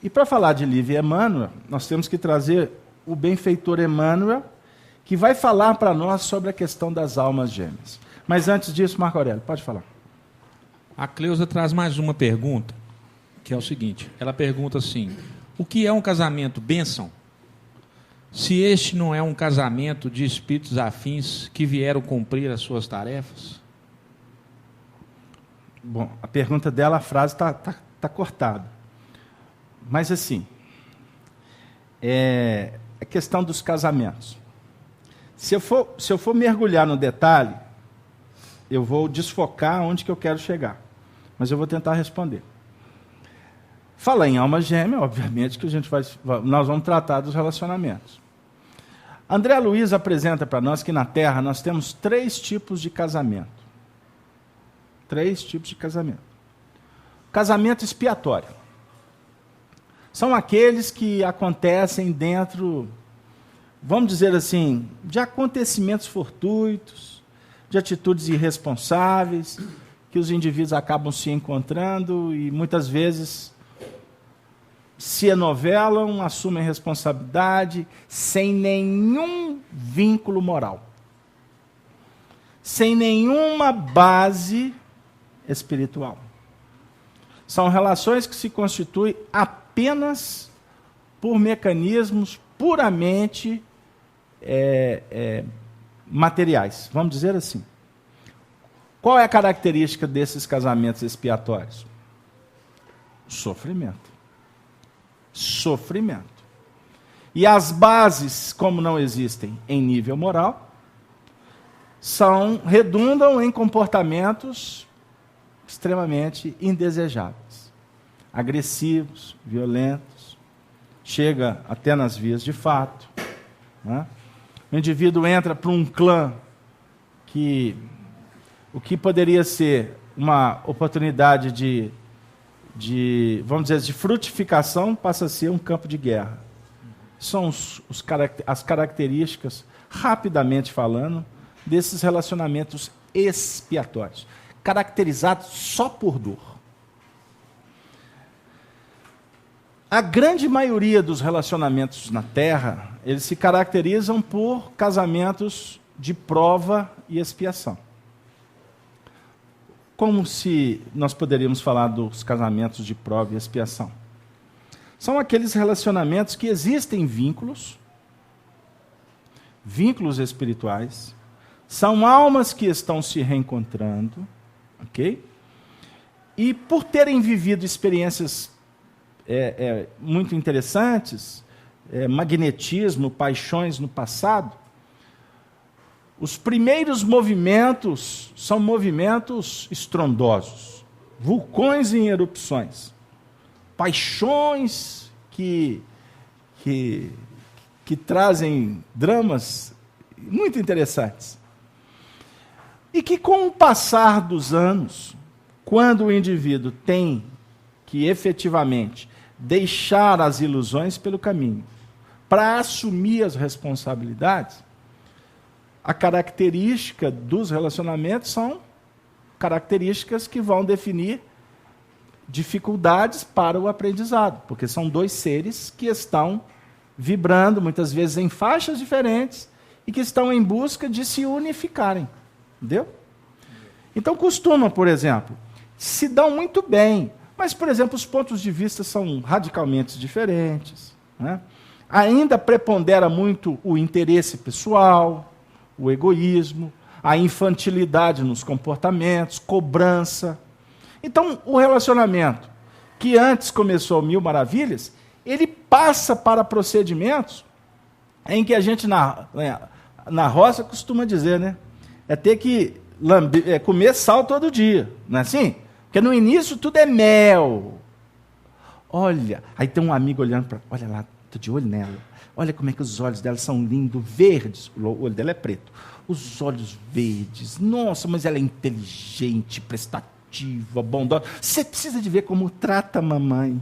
E para falar de Lívia e Emmanuel, nós temos que trazer o benfeitor Emmanuel, que vai falar para nós sobre a questão das almas gêmeas. Mas antes disso, Marco Aurélio, pode falar. A Cleusa traz mais uma pergunta, que é o seguinte. Ela pergunta assim, o que é um casamento bênção? se este não é um casamento de espíritos afins que vieram cumprir as suas tarefas? Bom, a pergunta dela, a frase está cortada. Mas assim, a questão dos casamentos. Se eu for mergulhar no detalhe, eu vou desfocar onde que eu quero chegar. Mas eu vou tentar responder. Fala em alma gêmea, obviamente que nós vamos tratar dos relacionamentos. André Luiz apresenta para nós que na Terra nós temos 3 tipos de casamento. 3 tipos de casamento. Casamento expiatório. São aqueles que acontecem dentro, vamos dizer assim, de acontecimentos fortuitos, de atitudes irresponsáveis, que os indivíduos acabam se encontrando e muitas vezes se enovelam, assumem responsabilidade, sem nenhum vínculo moral, sem nenhuma base espiritual. São relações que se constituem apenas por mecanismos puramente materiais, vamos dizer assim. Qual é a característica desses casamentos expiatórios? Sofrimento. Sofrimento. E as bases, como não existem em nível moral, redundam em comportamentos extremamente indesejáveis, agressivos, violentos, chega até nas vias de fato, né? O indivíduo entra para um clã que o que poderia ser uma oportunidade vamos dizer, de frutificação, passa a ser um campo de guerra. São as características, rapidamente falando, desses relacionamentos expiatórios, caracterizados só por dor. A grande maioria dos relacionamentos na Terra, eles se caracterizam por casamentos de prova e expiação. Como se nós poderíamos falar dos casamentos de prova e expiação? São aqueles relacionamentos que existem vínculos espirituais, são almas que estão se reencontrando, ok? E por terem vivido experiências muito interessantes, magnetismo, paixões no passado, os primeiros movimentos são movimentos estrondosos, vulcões em erupções, paixões que trazem dramas muito interessantes. E que com o passar dos anos, quando o indivíduo tem que efetivamente deixar as ilusões pelo caminho, para assumir as responsabilidades, a característica dos relacionamentos são características que vão definir dificuldades para o aprendizado, porque são 2 seres que estão vibrando, muitas vezes em faixas diferentes, e que estão em busca de se unificarem. Entendeu? Então costumam, por exemplo, se dão muito bem, mas, por exemplo, os pontos de vista são radicalmente diferentes, né? Ainda prepondera muito o interesse pessoal, o egoísmo, a infantilidade nos comportamentos, cobrança. Então, o relacionamento, que antes começou 1000 maravilhas, ele passa para procedimentos em que a gente, na roça, costuma dizer, né? É ter que comer sal todo dia, não é assim? Porque no início tudo é mel. Olha, aí tem um amigo olhando para... Olha lá, estou de olho nela. Olha como é que os olhos dela são lindos, verdes. O olho dela é preto. Os olhos verdes. Nossa, mas ela é inteligente, prestativa, bondosa. Você precisa de ver como trata a mamãe.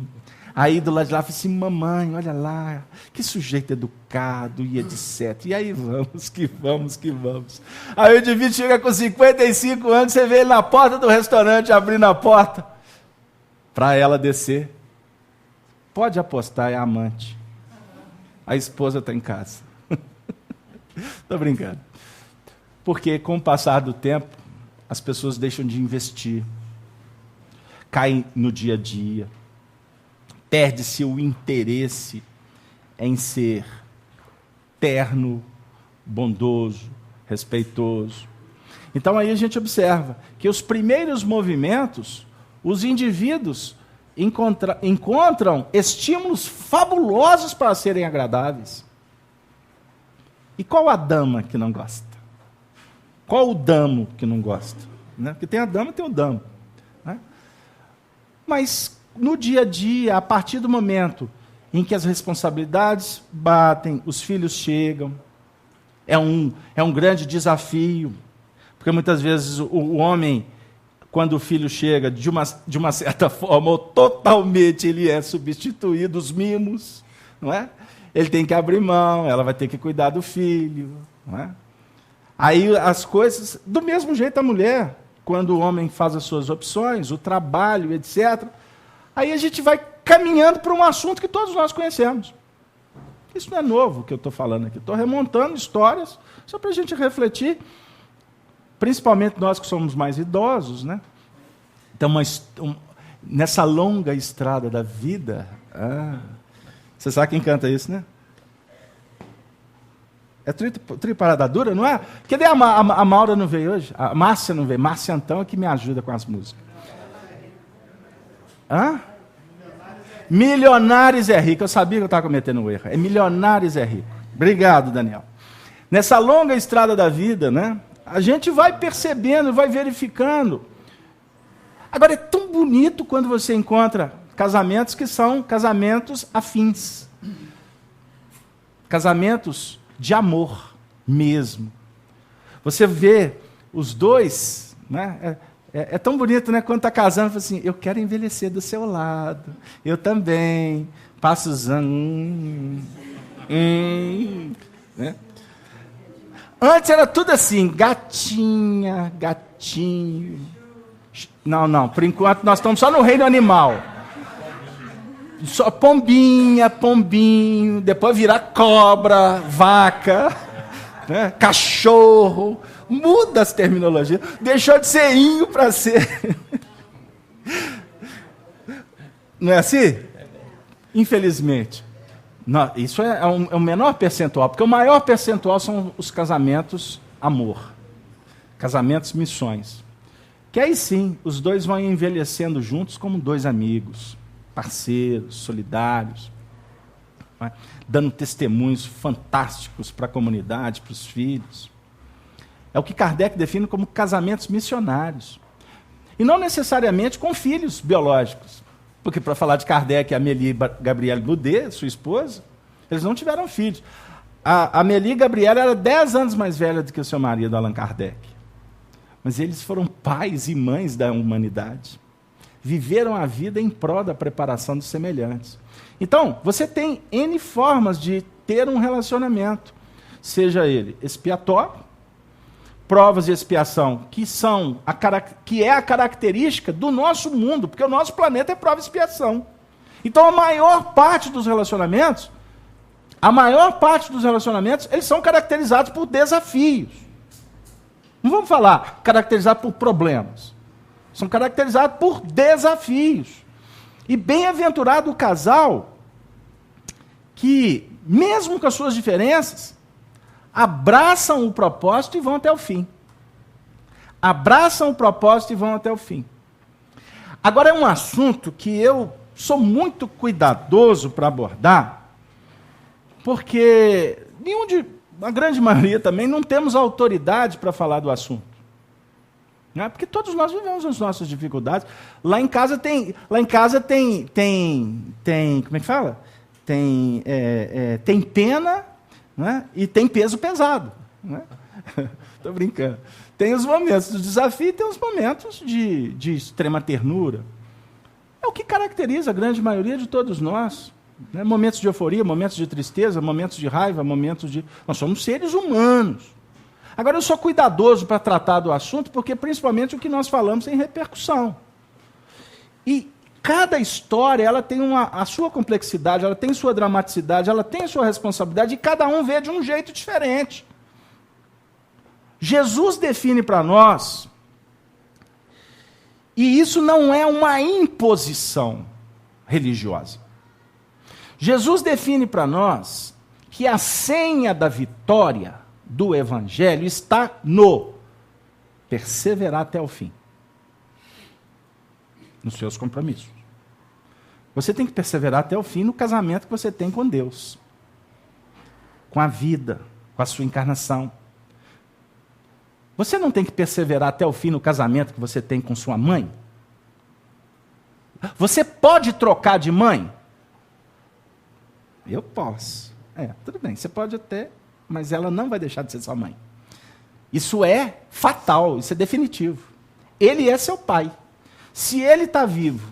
Aí do lado de lá, eu falei assim, mamãe, olha lá, que sujeito educado e etc. E aí vamos que vamos que vamos. Aí o indivíduo chega com 55 anos, você vê ele na porta do restaurante, abrindo a porta, para ela descer. Pode apostar, é a amante. A esposa está em casa. Estou brincando. Porque com o passar do tempo, as pessoas deixam de investir, caem no dia a dia, perde-se o interesse em ser terno, bondoso, respeitoso. Então aí a gente observa que os primeiros movimentos, os indivíduos encontram estímulos fabulosos para serem agradáveis. E qual a dama que não gosta? Qual o damo que não gosta? Né? Porque tem a dama e tem o damo. Né? Mas no dia a dia, a partir do momento em que as responsabilidades batem, os filhos chegam, é um grande desafio, porque muitas vezes o homem, quando o filho chega, de uma certa forma, ou totalmente ele é substituído, os mimos, não é? Ele tem que abrir mão, ela vai ter que cuidar do filho, não é? Aí as coisas, do mesmo jeito a mulher, quando o homem faz as suas opções, o trabalho, etc., aí a gente vai caminhando para um assunto que todos nós conhecemos. Isso não é novo que eu estou falando aqui, estou remontando histórias, só para a gente refletir, principalmente nós que somos mais idosos, né? Então, nessa longa estrada da vida, você sabe quem canta isso, né? É Tri Parada Dura, não é? Cadê a Maura não veio hoje? A Márcia não veio. Márcia, então, é que me ajuda com as músicas. Milionários é rico. Eu sabia que eu estava cometendo um erro. É Milionários é rico. Obrigado, Daniel. Nessa longa estrada da vida, né? A gente vai percebendo, vai verificando. Agora, é tão bonito quando você encontra casamentos que são casamentos afins. Casamentos de amor mesmo. Você vê os dois, né? É tão bonito, né? Quando está casando, fala assim, eu quero envelhecer do seu lado. Eu também. Passo os anos. Né? Antes era tudo assim, gatinha, gatinho. Não, por enquanto nós estamos só no reino animal. Só pombinha, pombinho, depois virar cobra, vaca, né? Cachorro. Muda as terminologias. Deixou de ser inho para ser... Não é assim? Infelizmente. Não, isso é o menor percentual, porque o maior percentual são os casamentos amor. Casamentos missões. Que aí sim, os dois vão envelhecendo juntos como dois amigos, parceiros, solidários, né? Dando testemunhos fantásticos para a comunidade, para os filhos. É o que Kardec define como casamentos missionários. E não necessariamente com filhos biológicos. Porque, para falar de Kardec e Amélie Gabrielle Boudet, sua esposa, eles não tiveram filhos. A Amélie Gabrielle era 10 anos mais velha do que o seu marido, Allan Kardec. Mas eles foram pais e mães da humanidade. Viveram a vida em prol da preparação dos semelhantes. Então, você tem N formas de ter um relacionamento. Seja ele expiatório, provas de expiação, que é a característica do nosso mundo, porque o nosso planeta é prova e expiação. Então, a maior parte dos relacionamentos, eles são caracterizados por desafios. Não vamos falar caracterizados por problemas. São caracterizados por desafios. E bem-aventurado o casal que, mesmo com as suas diferenças, abraçam o propósito e vão até o fim. Abraçam o propósito e vão até o fim. Agora, é um assunto que eu sou muito cuidadoso para abordar, porque a grande maioria também não temos autoridade para falar do assunto. Não é? Porque todos nós vivemos as nossas dificuldades. Lá em casa tem como é que fala? Tem pena, né? E tem peso pesado. Estou brincando. Tem os momentos do desafio e tem os momentos de extrema ternura. É o que caracteriza a grande maioria de todos nós. Né? Momentos de euforia, momentos de tristeza, momentos de raiva, momentos de... Nós somos seres humanos. Agora, eu sou cuidadoso para tratar do assunto, porque principalmente o que nós falamos tem repercussão. E cada história ela tem a sua complexidade, ela tem sua dramaticidade, ela tem a sua responsabilidade, e cada um vê de um jeito diferente. Jesus define para nós, e isso não é uma imposição religiosa. Jesus define para nós que a senha da vitória do Evangelho está no perseverar até o fim, nos seus compromissos. Você tem que perseverar até o fim no casamento que você tem com Deus, com a vida, com a sua encarnação. Você não tem que perseverar até o fim no casamento que você tem com sua mãe? Você pode trocar de mãe? Eu posso. Tudo bem, você pode até, mas ela não vai deixar de ser sua mãe. Isso é fatal, isso é definitivo. Ele é seu pai. Se ele está vivo,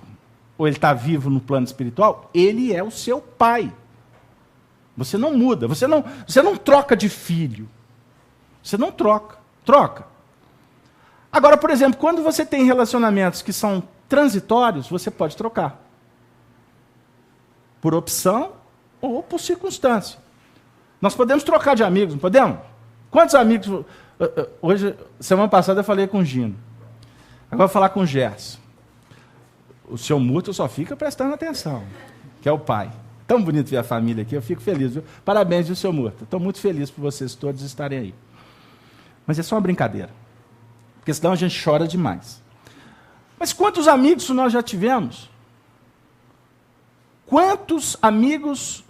ou ele está vivo no plano espiritual, ele é o seu pai. Você não muda, você não troca de filho. Você não troca. Agora, por exemplo, quando você tem relacionamentos que são transitórios, você pode trocar. Por opção ou por circunstância. Nós podemos trocar de amigos, não podemos? Quantos amigos... Hoje, semana passada, eu falei com o Gino. Agora eu vou falar com o Gerson. O seu Múrcio só fica prestando atenção, que é o pai. Tão bonito ver a família aqui, eu fico feliz. Viu? Parabéns, viu, seu Múrcio? Estou muito feliz por vocês todos estarem aí. Mas é só uma brincadeira. Porque senão a gente chora demais. Mas quantos amigos nós já tivemos? Quantos amigos...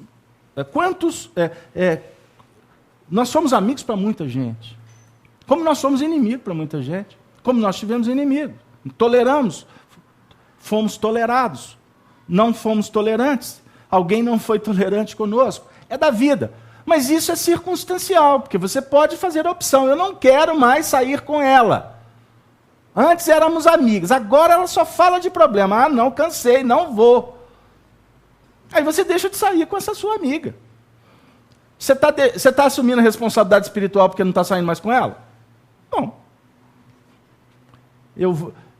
nós somos amigos para muita gente. Como nós somos inimigos para muita gente. Como nós tivemos inimigos. Toleramos. Fomos tolerados. Não fomos tolerantes. Alguém não foi tolerante conosco. É da vida. Mas isso é circunstancial, porque você pode fazer a opção. Eu não quero mais sair com ela. Antes éramos amigos, agora ela só fala de problema. Não, cansei, não vou. Aí você deixa de sair com essa sua amiga. Você está assumindo a responsabilidade espiritual porque não está saindo mais com ela? Não.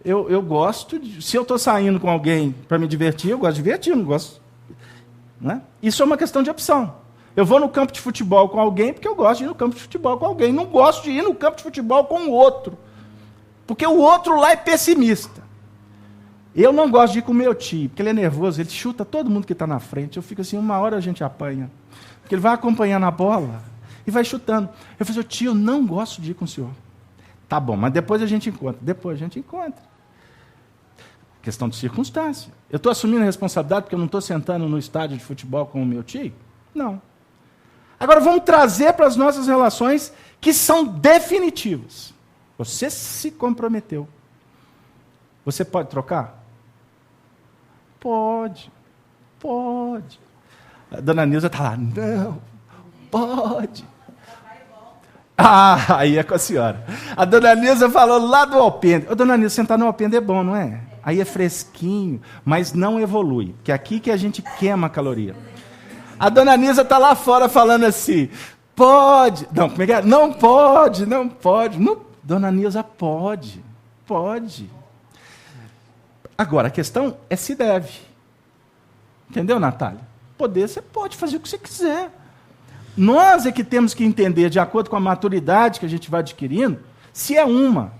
Eu gosto, se eu estou saindo com alguém para me divertir, eu gosto de divertir, não gosto. Né? Isso é uma questão de opção. Eu vou no campo de futebol com alguém porque eu gosto de ir no campo de futebol com alguém. Não gosto de ir no campo de futebol com o outro. Porque o outro lá é pessimista. Eu não gosto de ir com o meu tio, porque ele é nervoso, ele chuta todo mundo que está na frente. Eu fico assim, uma hora a gente apanha. Porque ele vai acompanhando a bola e vai chutando. Eu falo, tio, eu não gosto de ir com o senhor. Tá bom, mas depois a gente encontra. Depois a gente encontra. Questão de circunstância. Eu estou assumindo a responsabilidade porque eu não estou sentando no estádio de futebol com o meu tio? Não. Agora vamos trazer para as nossas relações que são definitivas. Você se comprometeu. Você pode trocar? Pode. A dona Nilza está lá, não, pode. Aí é com a senhora. A dona Nilza falou lá do alpendre. Ô, dona Nilza, sentar no alpendre é bom, não é? Aí é fresquinho, mas não evolui, porque é aqui que a gente queima a caloria. A dona Nilza está lá fora falando assim, pode. Não, como é que é? Não pode. Não, dona Nilza, pode. Agora, a questão é se deve. Entendeu, Natália? Poder, você pode fazer o que você quiser. Nós é que temos que entender, de acordo com a maturidade que a gente vai adquirindo, se é uma.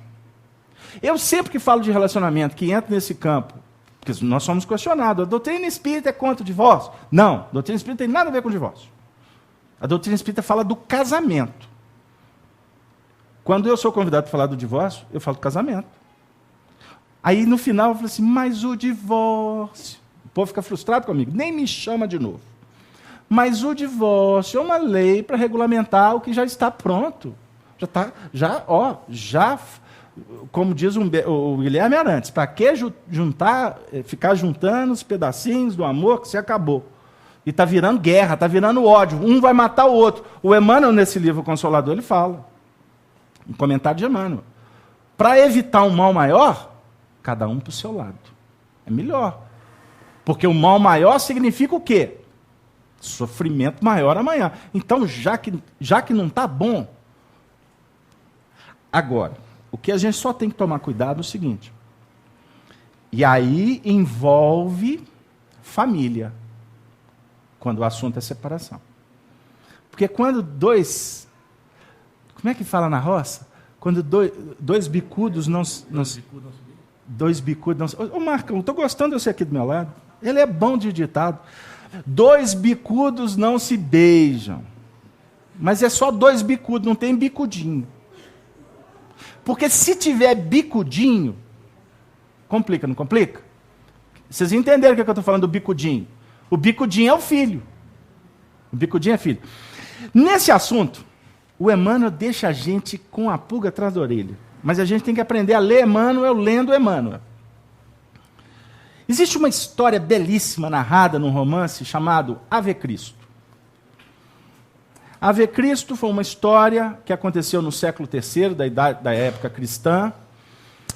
Eu sempre que falo de relacionamento, que entra nesse campo, porque nós somos questionados, a doutrina espírita é contra o divórcio? Não, a doutrina espírita tem nada a ver com o divórcio. A doutrina espírita fala do casamento. Quando eu sou convidado para falar do divórcio, eu falo do casamento. Aí, no final, eu falo assim, mas o divórcio... O povo fica frustrado comigo, nem me chama de novo. Mas o divórcio é uma lei para regulamentar o que já está pronto. Como diz o Guilherme Arantes, para que ficar juntando os pedacinhos do amor que se acabou? E está virando guerra, está virando ódio. Um vai matar o outro. O Emmanuel, nesse livro Consolador, ele fala, um comentário de Emmanuel, para evitar um mal maior, cada um para o seu lado. É melhor. Porque o mal maior significa o quê? Sofrimento maior amanhã. Então, já que não está bom... Agora, o que a gente só tem que tomar cuidado é o seguinte. E aí envolve família, quando o assunto é separação. Porque quando dois... Como é que fala na roça? Quando dois bicudos não... Dois bicudos não... Ô, Marcão, estou gostando de você aqui do meu lado. Ele é bom de ditado. Dois bicudos não se beijam. mas é só 2 bicudos, não tem bicudinho. Porque se tiver bicudinho, complica, não complica? Vocês entenderam o que eu estou falando do bicudinho? O bicudinho é o filho. O bicudinho é filho. Nesse assunto, o Emmanuel deixa a gente com a pulga atrás da orelha. Mas a gente tem que aprender a ler Emmanuel lendo Emmanuel. Existe uma história belíssima narrada num romance chamado Ave Cristo. Ave Cristo foi uma história que aconteceu no século III, da época cristã,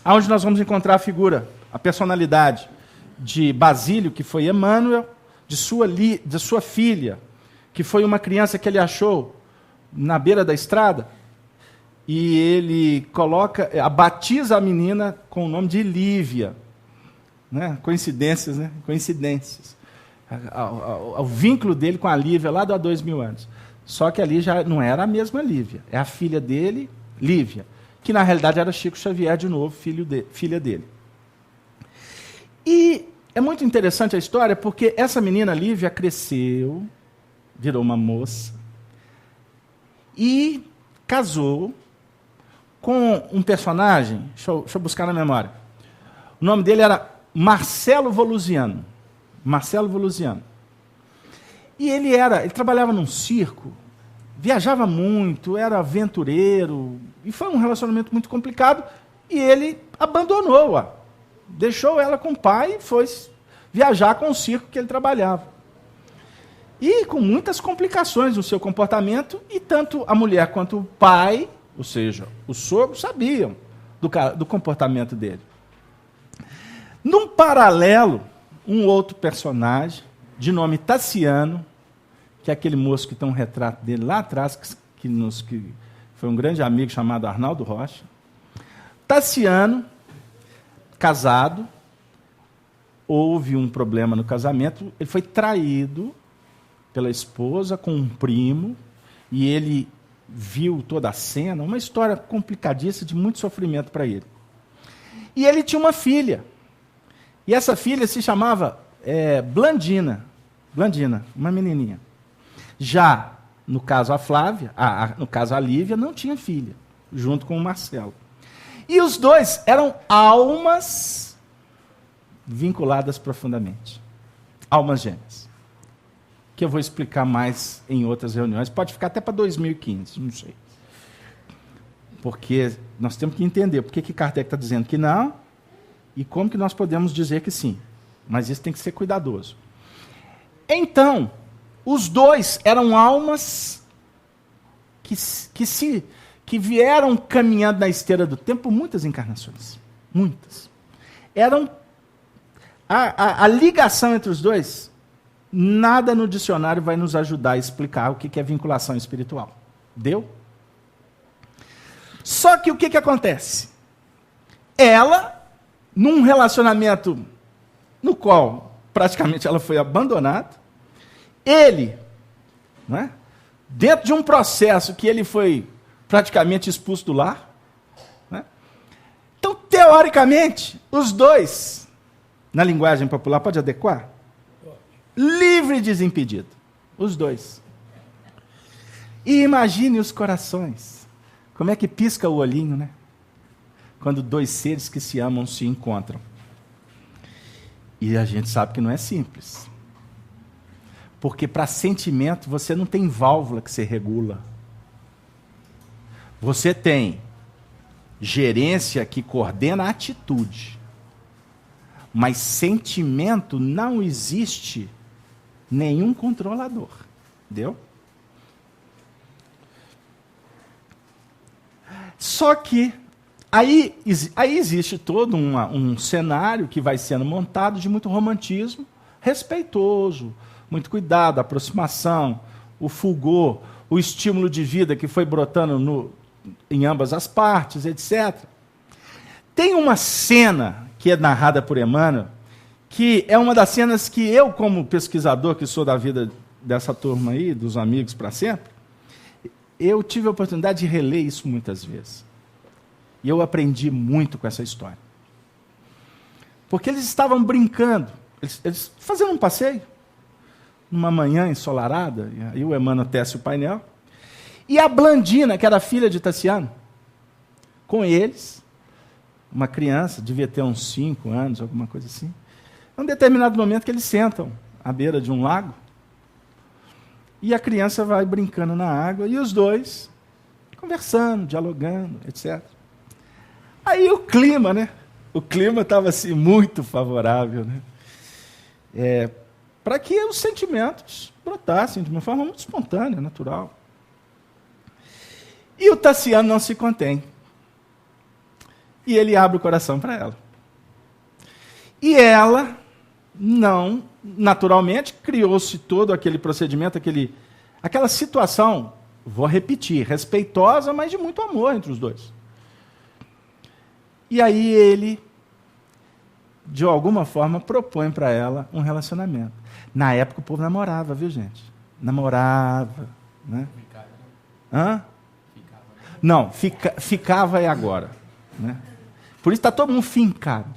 onde nós vamos encontrar a figura, a personalidade de Basílio, que foi Emmanuel, de sua filha, que foi uma criança que ele achou na beira da estrada, e ele batiza a menina com o nome de Lívia. Né? Coincidências, né? Coincidências. O vínculo dele com a Lívia lá há 2000 anos. Só que ali já não era a mesma Lívia. É a filha dele, Lívia, que na realidade era Chico Xavier de novo, filha dele. E é muito interessante a história, porque essa menina Lívia cresceu, virou uma moça, e casou com um personagem, deixa eu buscar na memória. O nome dele era Marcelo Volusiano. Marcelo Volusiano. E ele trabalhava num circo, viajava muito, era aventureiro, e foi um relacionamento muito complicado, e ele abandonou-a. Deixou ela com o pai e foi viajar com o circo que ele trabalhava. E com muitas complicações no seu comportamento, e tanto a mulher quanto o pai, ou seja, o sogro, sabiam do comportamento dele. Num paralelo, um outro personagem, de nome Tassiano, que é aquele moço que tem um retrato dele lá atrás, que foi um grande amigo chamado Arnaldo Rocha. Tassiano, casado, houve um problema no casamento, ele foi traído pela esposa com um primo, e ele viu toda a cena, uma história complicadíssima, de muito sofrimento para ele. E ele tinha uma filha, e essa filha se chamava Blandina, uma menininha. Já, no caso a Flávia, no caso a Lívia, não tinha filha, junto com o Marcelo. E os dois eram almas vinculadas profundamente. Almas gêmeas. Que eu vou explicar mais em outras reuniões. Pode ficar até para 2015, não sei. Porque nós temos que entender por que Kardec está dizendo que não e como que nós podemos dizer que sim. Mas isso tem que ser cuidadoso. Então, os dois eram almas que vieram caminhando na esteira do tempo muitas encarnações. Muitas. A ligação entre os dois, nada no dicionário vai nos ajudar a explicar o que é vinculação espiritual. Deu? Só que o que acontece? Ela, num relacionamento no qual praticamente ela foi abandonada, ele, né, dentro de um processo que ele foi praticamente expulso do lar, né? Então, teoricamente, os dois, na linguagem popular, pode adequar? Livre e desimpedido. Os dois. E imagine os corações. Como é que pisca o olhinho, né? Quando dois seres que se amam se encontram. E a gente sabe que não é simples. Porque para sentimento você não tem válvula que você regula. Você tem gerência que coordena a atitude. Mas sentimento não existe nenhum controlador. Entendeu? Só que aí existe todo um cenário que vai sendo montado de muito romantismo, respeitoso, muito cuidado, aproximação, o fulgor, o estímulo de vida que foi brotando em ambas as partes, etc. Tem uma cena que é narrada por Emmanuel, que é uma das cenas que eu, como pesquisador, que sou da vida dessa turma aí, dos amigos para sempre, eu tive a oportunidade de reler isso muitas vezes. E eu aprendi muito com essa história. Porque eles estavam brincando, eles fazendo um passeio, numa manhã ensolarada, e aí o Emmanuel tece o painel, E a Blandina, que era filha de Tassiano, com eles, uma criança, devia ter uns 5 anos, alguma coisa assim. Em um determinado momento que eles sentam à beira de um lago, e a criança vai brincando na água, e os dois conversando, dialogando, etc. Aí o clima, né? O clima estava assim, muito favorável, né? Para que os sentimentos brotassem de uma forma muito espontânea, natural. E o Tassiano não se contém. E ele abre o coração para ela. E ela, não, naturalmente, criou-se todo aquele procedimento, aquela situação, vou repetir, respeitosa, mas de muito amor entre os dois. E aí ele, de alguma forma, propõe para ela um relacionamento. Na época o povo namorava, viu, gente? Namorava, né? Hã? Não, ficava é agora, né? Por isso está todo mundo fincado.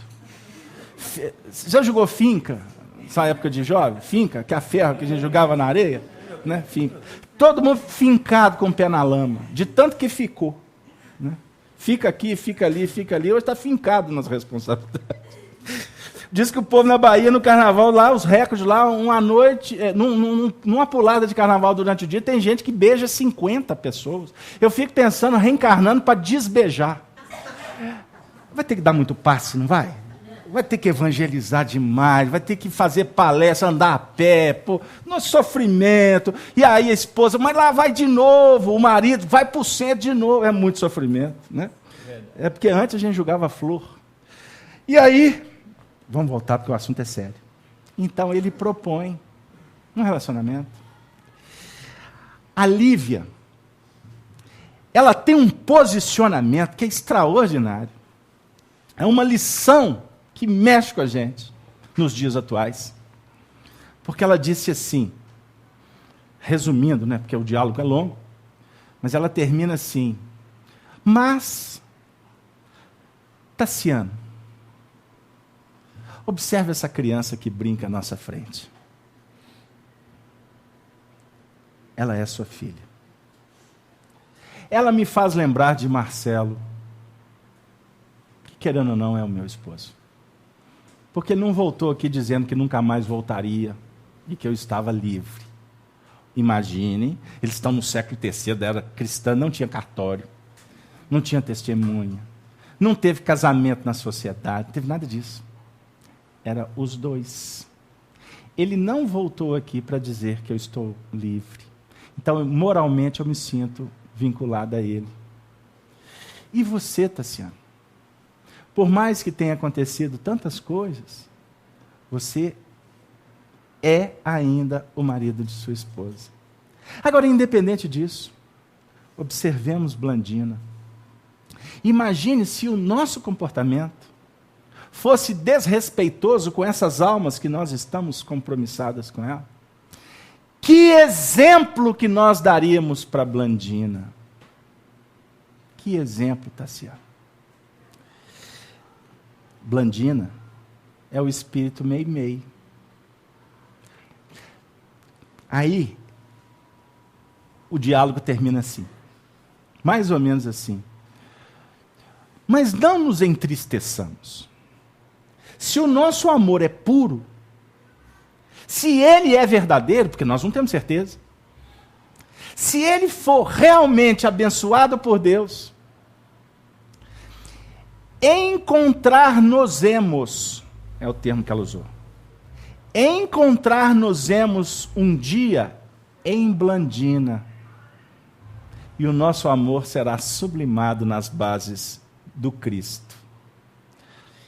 Você já jogou finca? Essa época de jovem? Finca, que é a ferro que a gente jogava na areia, né? Finca. Todo mundo fincado com o pé na lama, de tanto que ficou, né? Fica aqui, fica ali, hoje está fincado nas responsabilidades. Diz que o povo na Bahia, no carnaval, lá, os recordes lá, uma noite, numa pulada de carnaval durante o dia, tem gente que beija 50 pessoas. Eu fico pensando, reencarnando para desbeijar. Vai ter que dar muito passe, não vai? Vai ter que evangelizar demais, vai ter que fazer palestra, andar a pé, pô, no sofrimento. E aí a esposa, mas lá vai de novo, o marido vai para o centro de novo. É muito sofrimento, né? É porque antes a gente jogava flor. E aí, vamos voltar porque o assunto é sério. Então ele propõe um relacionamento. A Lívia, ela tem um posicionamento que é extraordinário. É uma lição que mexe com a gente nos dias atuais. Porque ela disse assim, resumindo, né, porque o diálogo é longo, mas ela termina assim: mas, Tassiano, observe essa criança que brinca à nossa frente. Ela é sua filha. Ela me faz lembrar de Marcelo, que, querendo ou não, é o meu esposo. Porque ele não voltou aqui dizendo que nunca mais voltaria e que eu estava livre. Imaginem, eles estão no século III da era cristã, não tinha cartório, não tinha testemunha, não teve casamento na sociedade, não teve nada disso. Era os dois. Ele não voltou aqui para dizer que eu estou livre. Então, moralmente, eu me sinto vinculado a ele. E você, Tassiano? Por mais que tenha acontecido tantas coisas, você é ainda o marido de sua esposa. Agora, independente disso, observemos Blandina. Imagine se o nosso comportamento fosse desrespeitoso com essas almas que nós estamos compromissadas com ela. Que exemplo que nós daríamos para Blandina? Que exemplo, Tassiano? Blandina é o espírito Meimei. Aí, o diálogo termina assim, mais ou menos assim: mas não nos entristeçamos. Se o nosso amor é puro, se ele é verdadeiro, porque nós não temos certeza, se ele for realmente abençoado por Deus, encontrar-nos-emos, é o termo que ela usou, encontrar-nos-emos um dia em Blandina, e o nosso amor será sublimado nas bases do Cristo.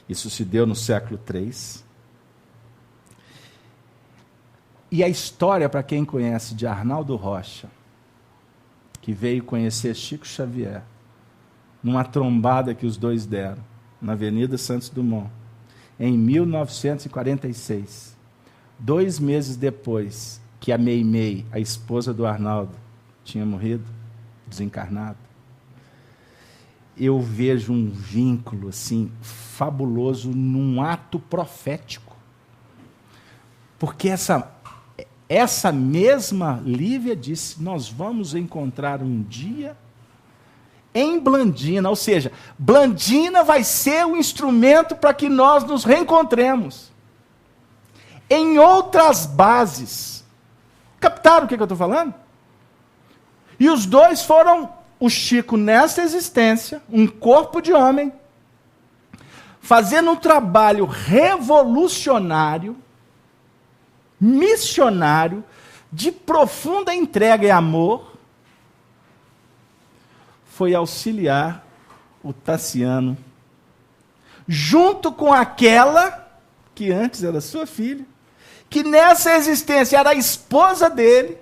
Isso se deu no século III. E a história, para quem conhece, de Arnaldo Rocha, que veio conhecer Chico Xavier, numa trombada que os dois deram, na Avenida Santos Dumont, em 1946, 2 meses depois que a Meimei, a esposa do Arnaldo, tinha morrido, desencarnado, eu vejo um vínculo assim fabuloso num ato profético. Porque essa mesma Lívia disse: nós vamos encontrar um dia em Blandina, ou seja, Blandina vai ser o instrumento para que nós nos reencontremos. Em outras bases. Captaram o que eu estou falando? E os dois foram, o Chico nessa existência, um corpo de homem, fazendo um trabalho revolucionário, missionário, de profunda entrega e amor, foi auxiliar o Tassiano, junto com aquela que antes era sua filha, que nessa existência era a esposa dele,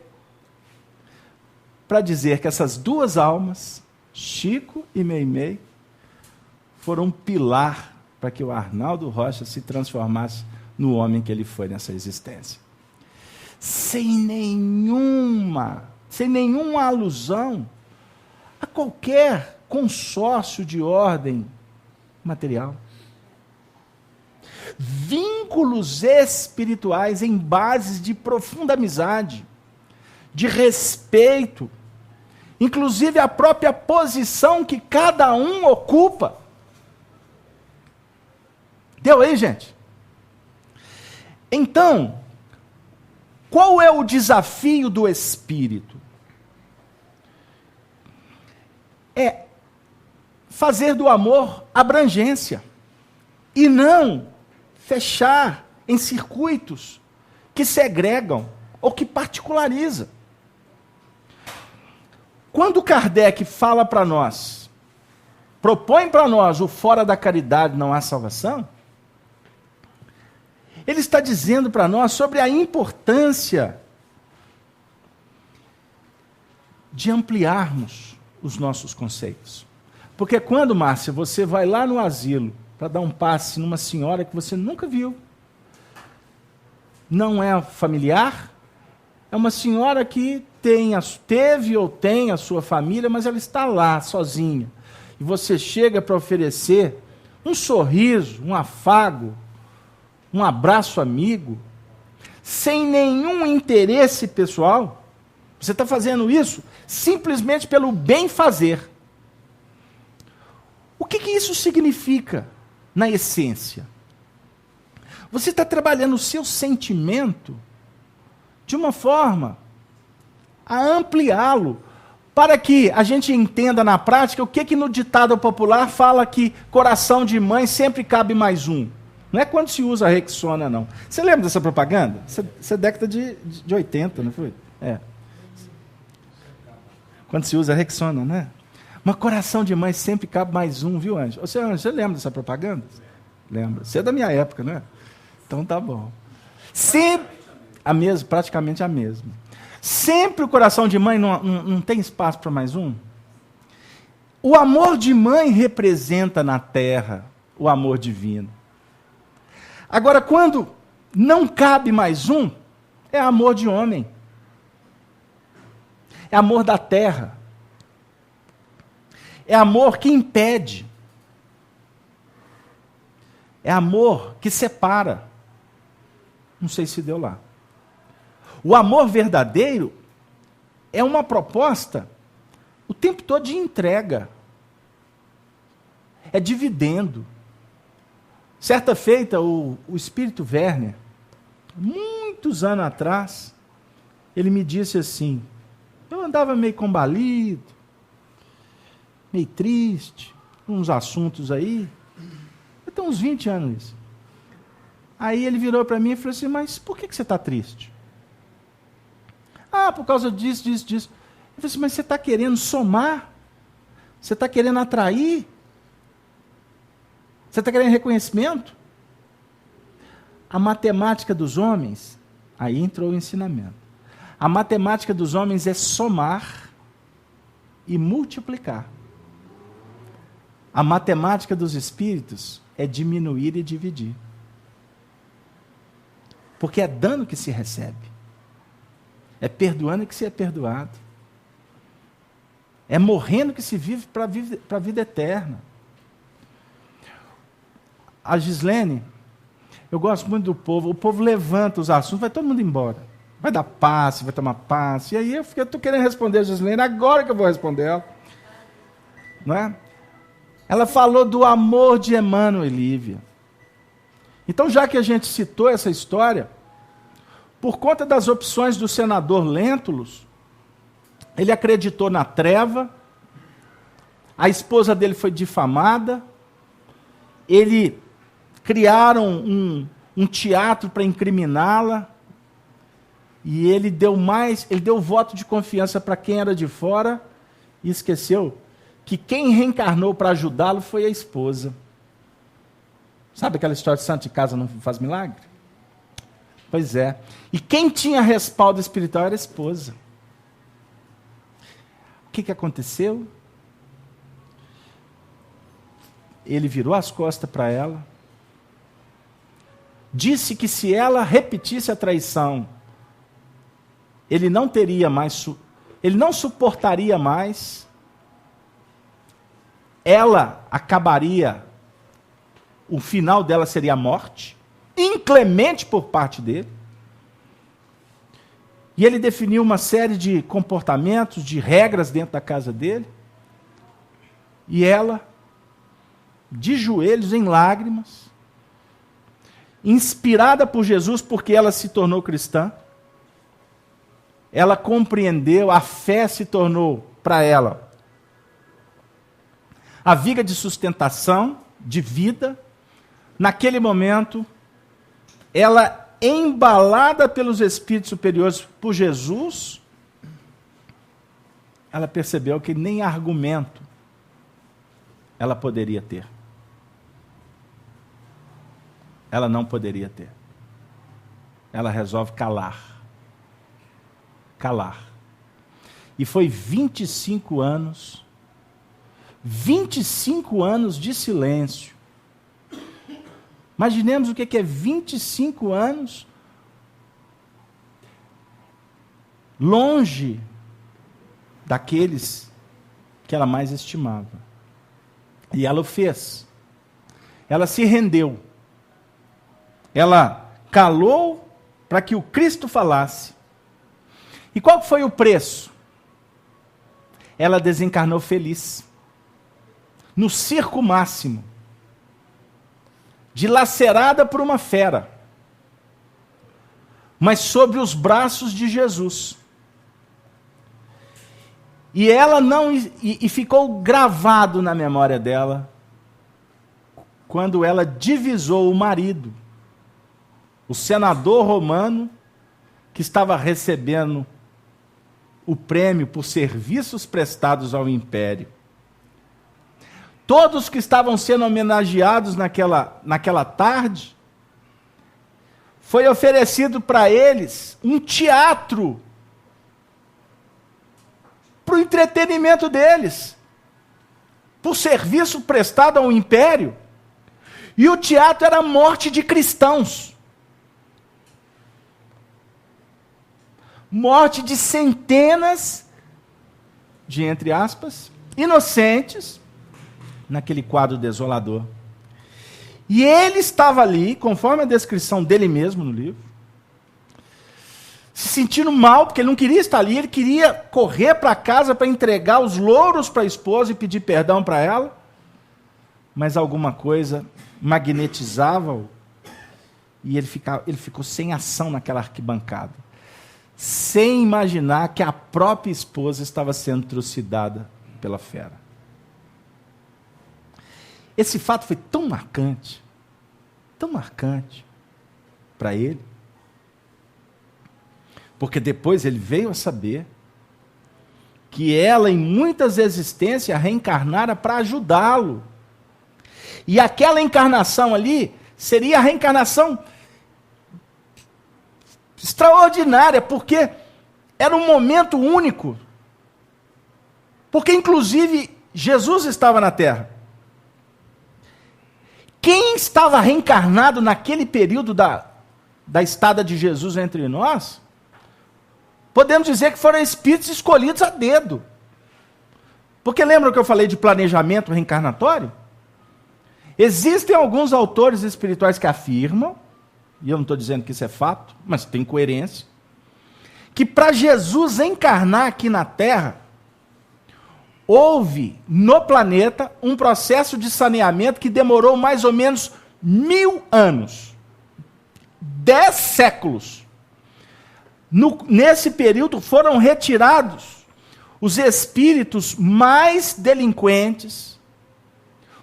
para dizer que essas duas almas, Chico e Meimei, foram um pilar para que o Arnaldo Rocha se transformasse no homem que ele foi nessa existência. Sem nenhuma alusão a qualquer consórcio de ordem material. Vínculos espirituais em bases de profunda amizade, de respeito, inclusive a própria posição que cada um ocupa. Deu aí, gente? Então, qual é o desafio do Espírito? É fazer do amor abrangência e não fechar em circuitos que segregam ou que particularizam. Quando Kardec fala para nós, propõe para nós o fora da caridade não há salvação, ele está dizendo para nós sobre a importância de ampliarmos os nossos conceitos. Porque quando, Márcia, você vai lá no asilo para dar um passe numa senhora que você nunca viu, não é familiar, é uma senhora que teve ou tem a sua família, mas ela está lá, sozinha. E você chega para oferecer um sorriso, um afago, um abraço amigo, sem nenhum interesse pessoal. Você está fazendo isso simplesmente pelo bem fazer. O que isso significa na essência? Você está trabalhando o seu sentimento de uma forma a ampliá-lo, para que a gente entenda na prática o que no ditado popular fala que coração de mãe sempre cabe mais um. Não é quando se usa a Rexona, não. Você lembra dessa propaganda? Isso é década de 80, não foi? É. Quando se usa a Rexona, né? Mas coração de mãe sempre cabe mais um, viu, Ângelo? Você lembra dessa propaganda? Lembra. Você é da minha época, né? Então tá bom. Sempre praticamente a mesma. Sempre o coração de mãe não tem espaço para mais um? O amor de mãe representa na terra o amor divino. Agora, quando não cabe mais um, é amor de homem. É amor da terra. É amor que impede. É amor que separa. Não sei se deu lá. O amor verdadeiro é uma proposta o tempo todo de entrega. É dividendo. Certa feita, o espírito Werner, muitos anos atrás, ele me disse assim, eu andava meio combalido, meio triste, uns assuntos aí, tem uns 20 anos isso. Aí ele virou para mim e falou assim, mas por que você está triste? Ah, por causa disso. Eu falei assim, mas você está querendo somar? Você está querendo atrair? Você está querendo reconhecimento? A matemática dos homens, aí entrou o ensinamento. A matemática dos homens é somar e multiplicar. A matemática dos espíritos é diminuir e dividir. Porque é dano que se recebe. É perdoando que se é perdoado. É morrendo que se vive para a vida eterna. A Gislene, eu gosto muito do povo. O povo levanta os assuntos, vai todo mundo embora. Vai dar passe, vai tomar passe. E aí eu estou querendo responder a Gislene, agora que eu vou responder ela. Não é? Ela falou do amor de Emmanuel e Lívia. Então, já que a gente citou essa história, por conta das opções do senador Lentulus, ele acreditou na treva, a esposa dele foi difamada, criaram um teatro para incriminá-la, e ele deu voto de confiança para quem era de fora, e esqueceu que quem reencarnou para ajudá-lo foi a esposa. Sabe aquela história de santo de casa não faz milagre? Pois é. E quem tinha respaldo espiritual era a esposa. O que aconteceu? Ele virou as costas para ela, disse que se ela repetisse a traição, ele não suportaria mais, ela acabaria, o final dela seria a morte, inclemente por parte dele. E ele definiu uma série de comportamentos, de regras dentro da casa dele. E ela, de joelhos, em lágrimas, inspirada por Jesus, porque ela se tornou cristã, ela compreendeu, a fé se tornou para ela a viga de sustentação, de vida. Naquele momento, ela, embalada pelos espíritos superiores por Jesus, ela percebeu que nem argumento ela poderia ter. Ela não poderia ter. Ela resolve calar. Calar. E foi 25 anos de silêncio. Imaginemos o que é 25 anos longe daqueles que ela mais estimava. E ela o fez. Ela se rendeu. Ela calou para que o Cristo falasse. E qual foi o preço? Ela desencarnou feliz. No circo máximo. Dilacerada por uma fera. Mas sobre os braços de Jesus. E ela não. E ficou gravado na memória dela quando ela divisou o marido, o senador romano, que estava recebendo o prêmio por serviços prestados ao império. Todos que estavam sendo homenageados naquela tarde, foi oferecido para eles um teatro para o entretenimento deles, por serviço prestado ao império. E o teatro era a morte de cristãos. Morte de centenas de, entre aspas, inocentes, naquele quadro desolador. E ele estava ali, conforme a descrição dele mesmo no livro, se sentindo mal, porque ele não queria estar ali, ele queria correr para casa para entregar os louros para a esposa e pedir perdão para ela, mas alguma coisa magnetizava-o, e ele ficou sem ação naquela arquibancada, sem imaginar que a própria esposa estava sendo trucidada pela fera. Esse fato foi tão marcante para ele, porque depois ele veio a saber que ela, em muitas existências, reencarnara para ajudá-lo. E aquela encarnação ali seria a reencarnação extraordinária, porque era um momento único. Porque, inclusive, Jesus estava na Terra. Quem estava reencarnado naquele período da estada de Jesus entre nós, podemos dizer que foram espíritos escolhidos a dedo. Porque lembra que eu falei de planejamento reencarnatório? Existem alguns autores espirituais que afirmam, e eu não estou dizendo que isso é fato, mas tem coerência, que para Jesus encarnar aqui na Terra, houve no planeta um processo de saneamento que demorou mais ou menos 1000 anos. 10 séculos. Nesse período foram retirados os espíritos mais delinquentes,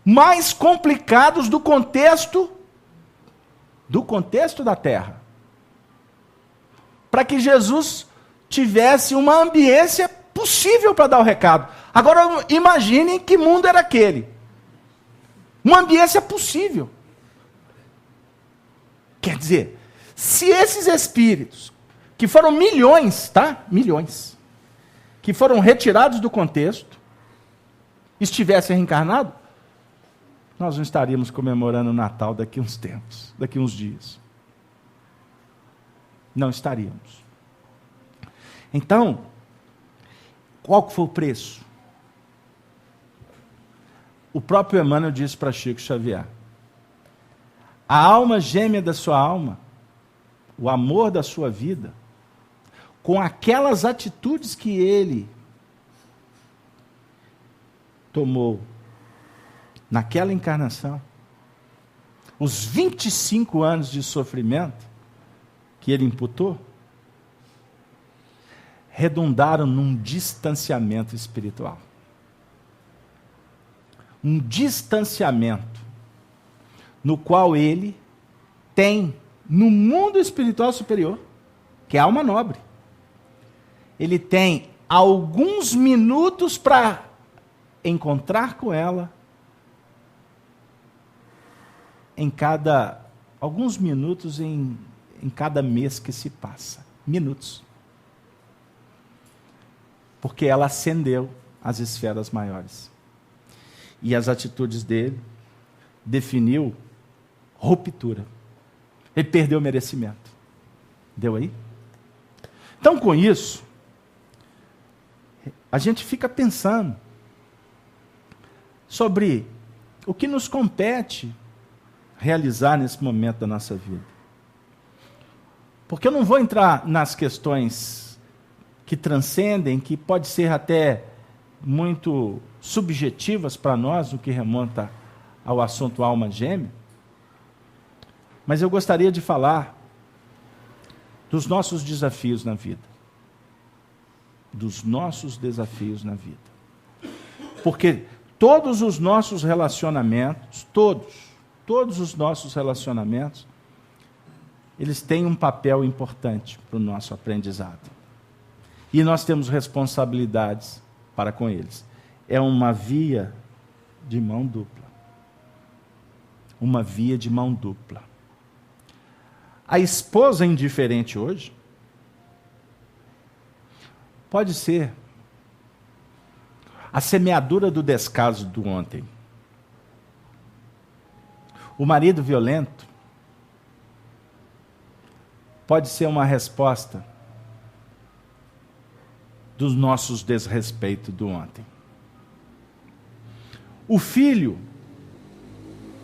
mais complicados do contexto da Terra. Para que Jesus tivesse uma ambiência possível para dar o recado. Agora imaginem que mundo era aquele. Uma ambiência possível. Quer dizer, se esses espíritos, que foram milhões, tá? Milhões, que foram retirados do contexto, estivessem reencarnados, nós não estaríamos comemorando o Natal daqui a uns tempos, daqui a uns dias. Não estaríamos. Então, qual que foi o preço? O próprio Emmanuel disse para Chico Xavier: a alma gêmea da sua alma, o amor da sua vida, com aquelas atitudes que ele tomou naquela encarnação, os 25 anos de sofrimento que ele imputou, redundaram num distanciamento espiritual. Um distanciamento no qual ele tem, no mundo espiritual superior, que é a alma nobre, ele tem alguns minutos para encontrar com ela, alguns minutos em cada mês que se passa. Minutos. Porque ela ascendeu às esferas maiores. E as atitudes dele definiu ruptura. Ele perdeu o merecimento. Deu aí? Então, com isso, a gente fica pensando sobre o que nos compete realizar nesse momento da nossa vida. Porque eu não vou entrar nas questões que transcendem, que pode ser até muito subjetivas para nós, no que remonta ao assunto alma gêmea, mas eu gostaria de falar dos nossos desafios na vida. Dos nossos desafios na vida. Porque todos os nossos relacionamentos, todos os nossos relacionamentos, eles têm um papel importante para o nosso aprendizado. E nós temos responsabilidades para com eles. É uma via de mão dupla. Uma via de mão dupla. A esposa indiferente hoje pode ser a semeadura do descaso do ontem. O marido violento pode ser uma resposta dos nossos desrespeitos do ontem. O filho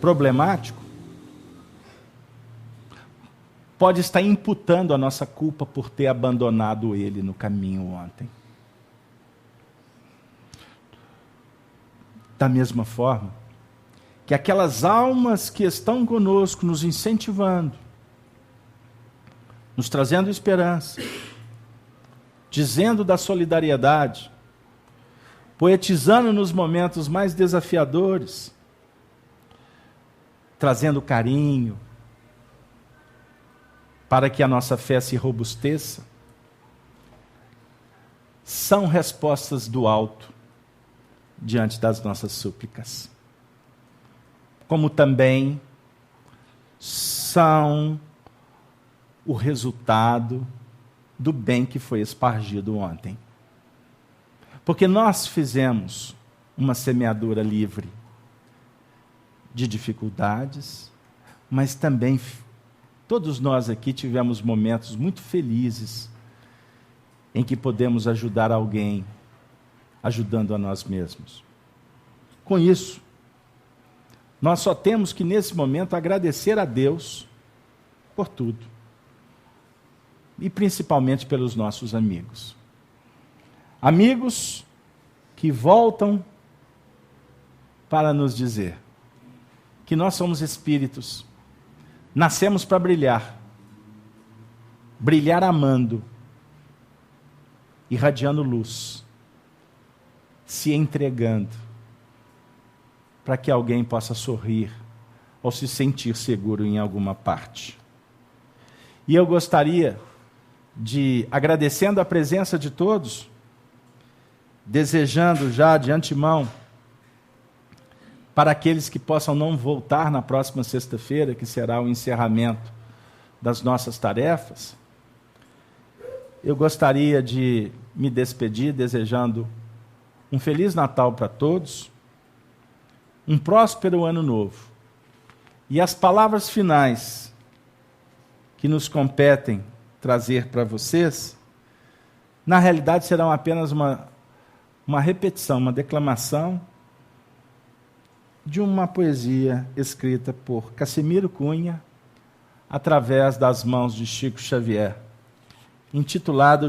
problemático pode estar imputando a nossa culpa por ter abandonado ele no caminho ontem. Da mesma forma que aquelas almas que estão conosco, nos incentivando, nos trazendo esperança, dizendo da solidariedade, poetizando nos momentos mais desafiadores, trazendo carinho, para que a nossa fé se robusteça, são respostas do alto diante das nossas súplicas. Como também são o resultado do bem que foi espargido ontem. Porque nós fizemos uma semeadura livre de dificuldades, mas também todos nós aqui tivemos momentos muito felizes em que podemos ajudar alguém, ajudando a nós mesmos. Com isso, nós só temos que, nesse momento, agradecer a Deus por tudo. e principalmente pelos nossos amigos. Amigos que voltam para nos dizer que nós somos espíritos, nascemos para brilhar, brilhar amando, irradiando luz, se entregando, para que alguém possa sorrir ou se sentir seguro em alguma parte. E eu gostaria de, agradecendo a presença de todos, desejando já de antemão, para aqueles que possam não voltar na próxima sexta-feira, que será o encerramento das nossas tarefas, eu gostaria de me despedir desejando um Feliz Natal para todos, um próspero Ano Novo. E as palavras finais que nos competem trazer para vocês, na realidade serão apenas uma repetição, uma declamação de uma poesia escrita por Cassimiro Cunha, através das mãos de Chico Xavier, intitulado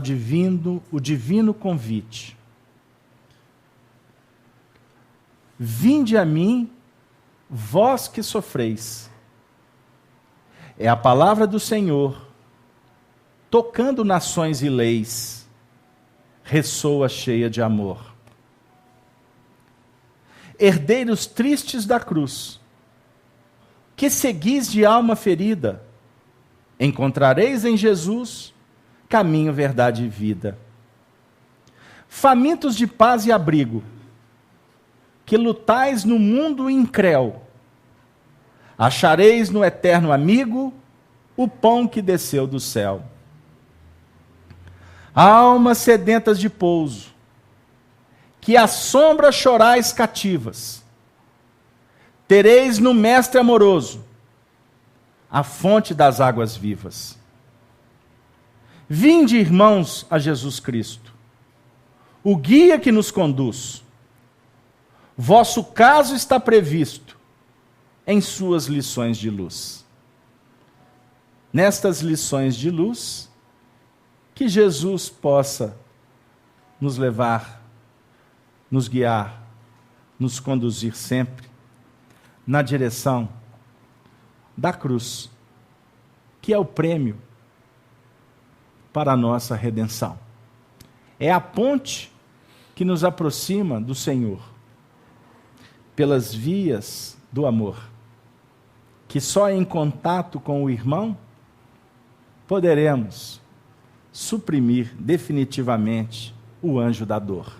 O Divino Convite. Vinde a mim, vós que sofreis. É a palavra do Senhor, tocando nações e leis, ressoa cheia de amor. Herdeiros tristes da cruz, que seguis de alma ferida, encontrareis em Jesus caminho, verdade e vida. Famintos de paz e abrigo, que lutais no mundo incréu, achareis no eterno amigo o pão que desceu do céu. Almas sedentas de pouso, que à sombra chorais cativas, tereis no Mestre amoroso a fonte das águas vivas. Vinde, irmãos, a Jesus Cristo, o guia que nos conduz. Vosso caso está previsto em suas lições de luz. Nestas lições de luz, que Jesus possa nos levar, nos guiar, nos conduzir sempre na direção da cruz, que é o prêmio para a nossa redenção. É a ponte que nos aproxima do Senhor, pelas vias do amor, que só em contato com o irmão poderemos suprimir definitivamente o anjo da dor.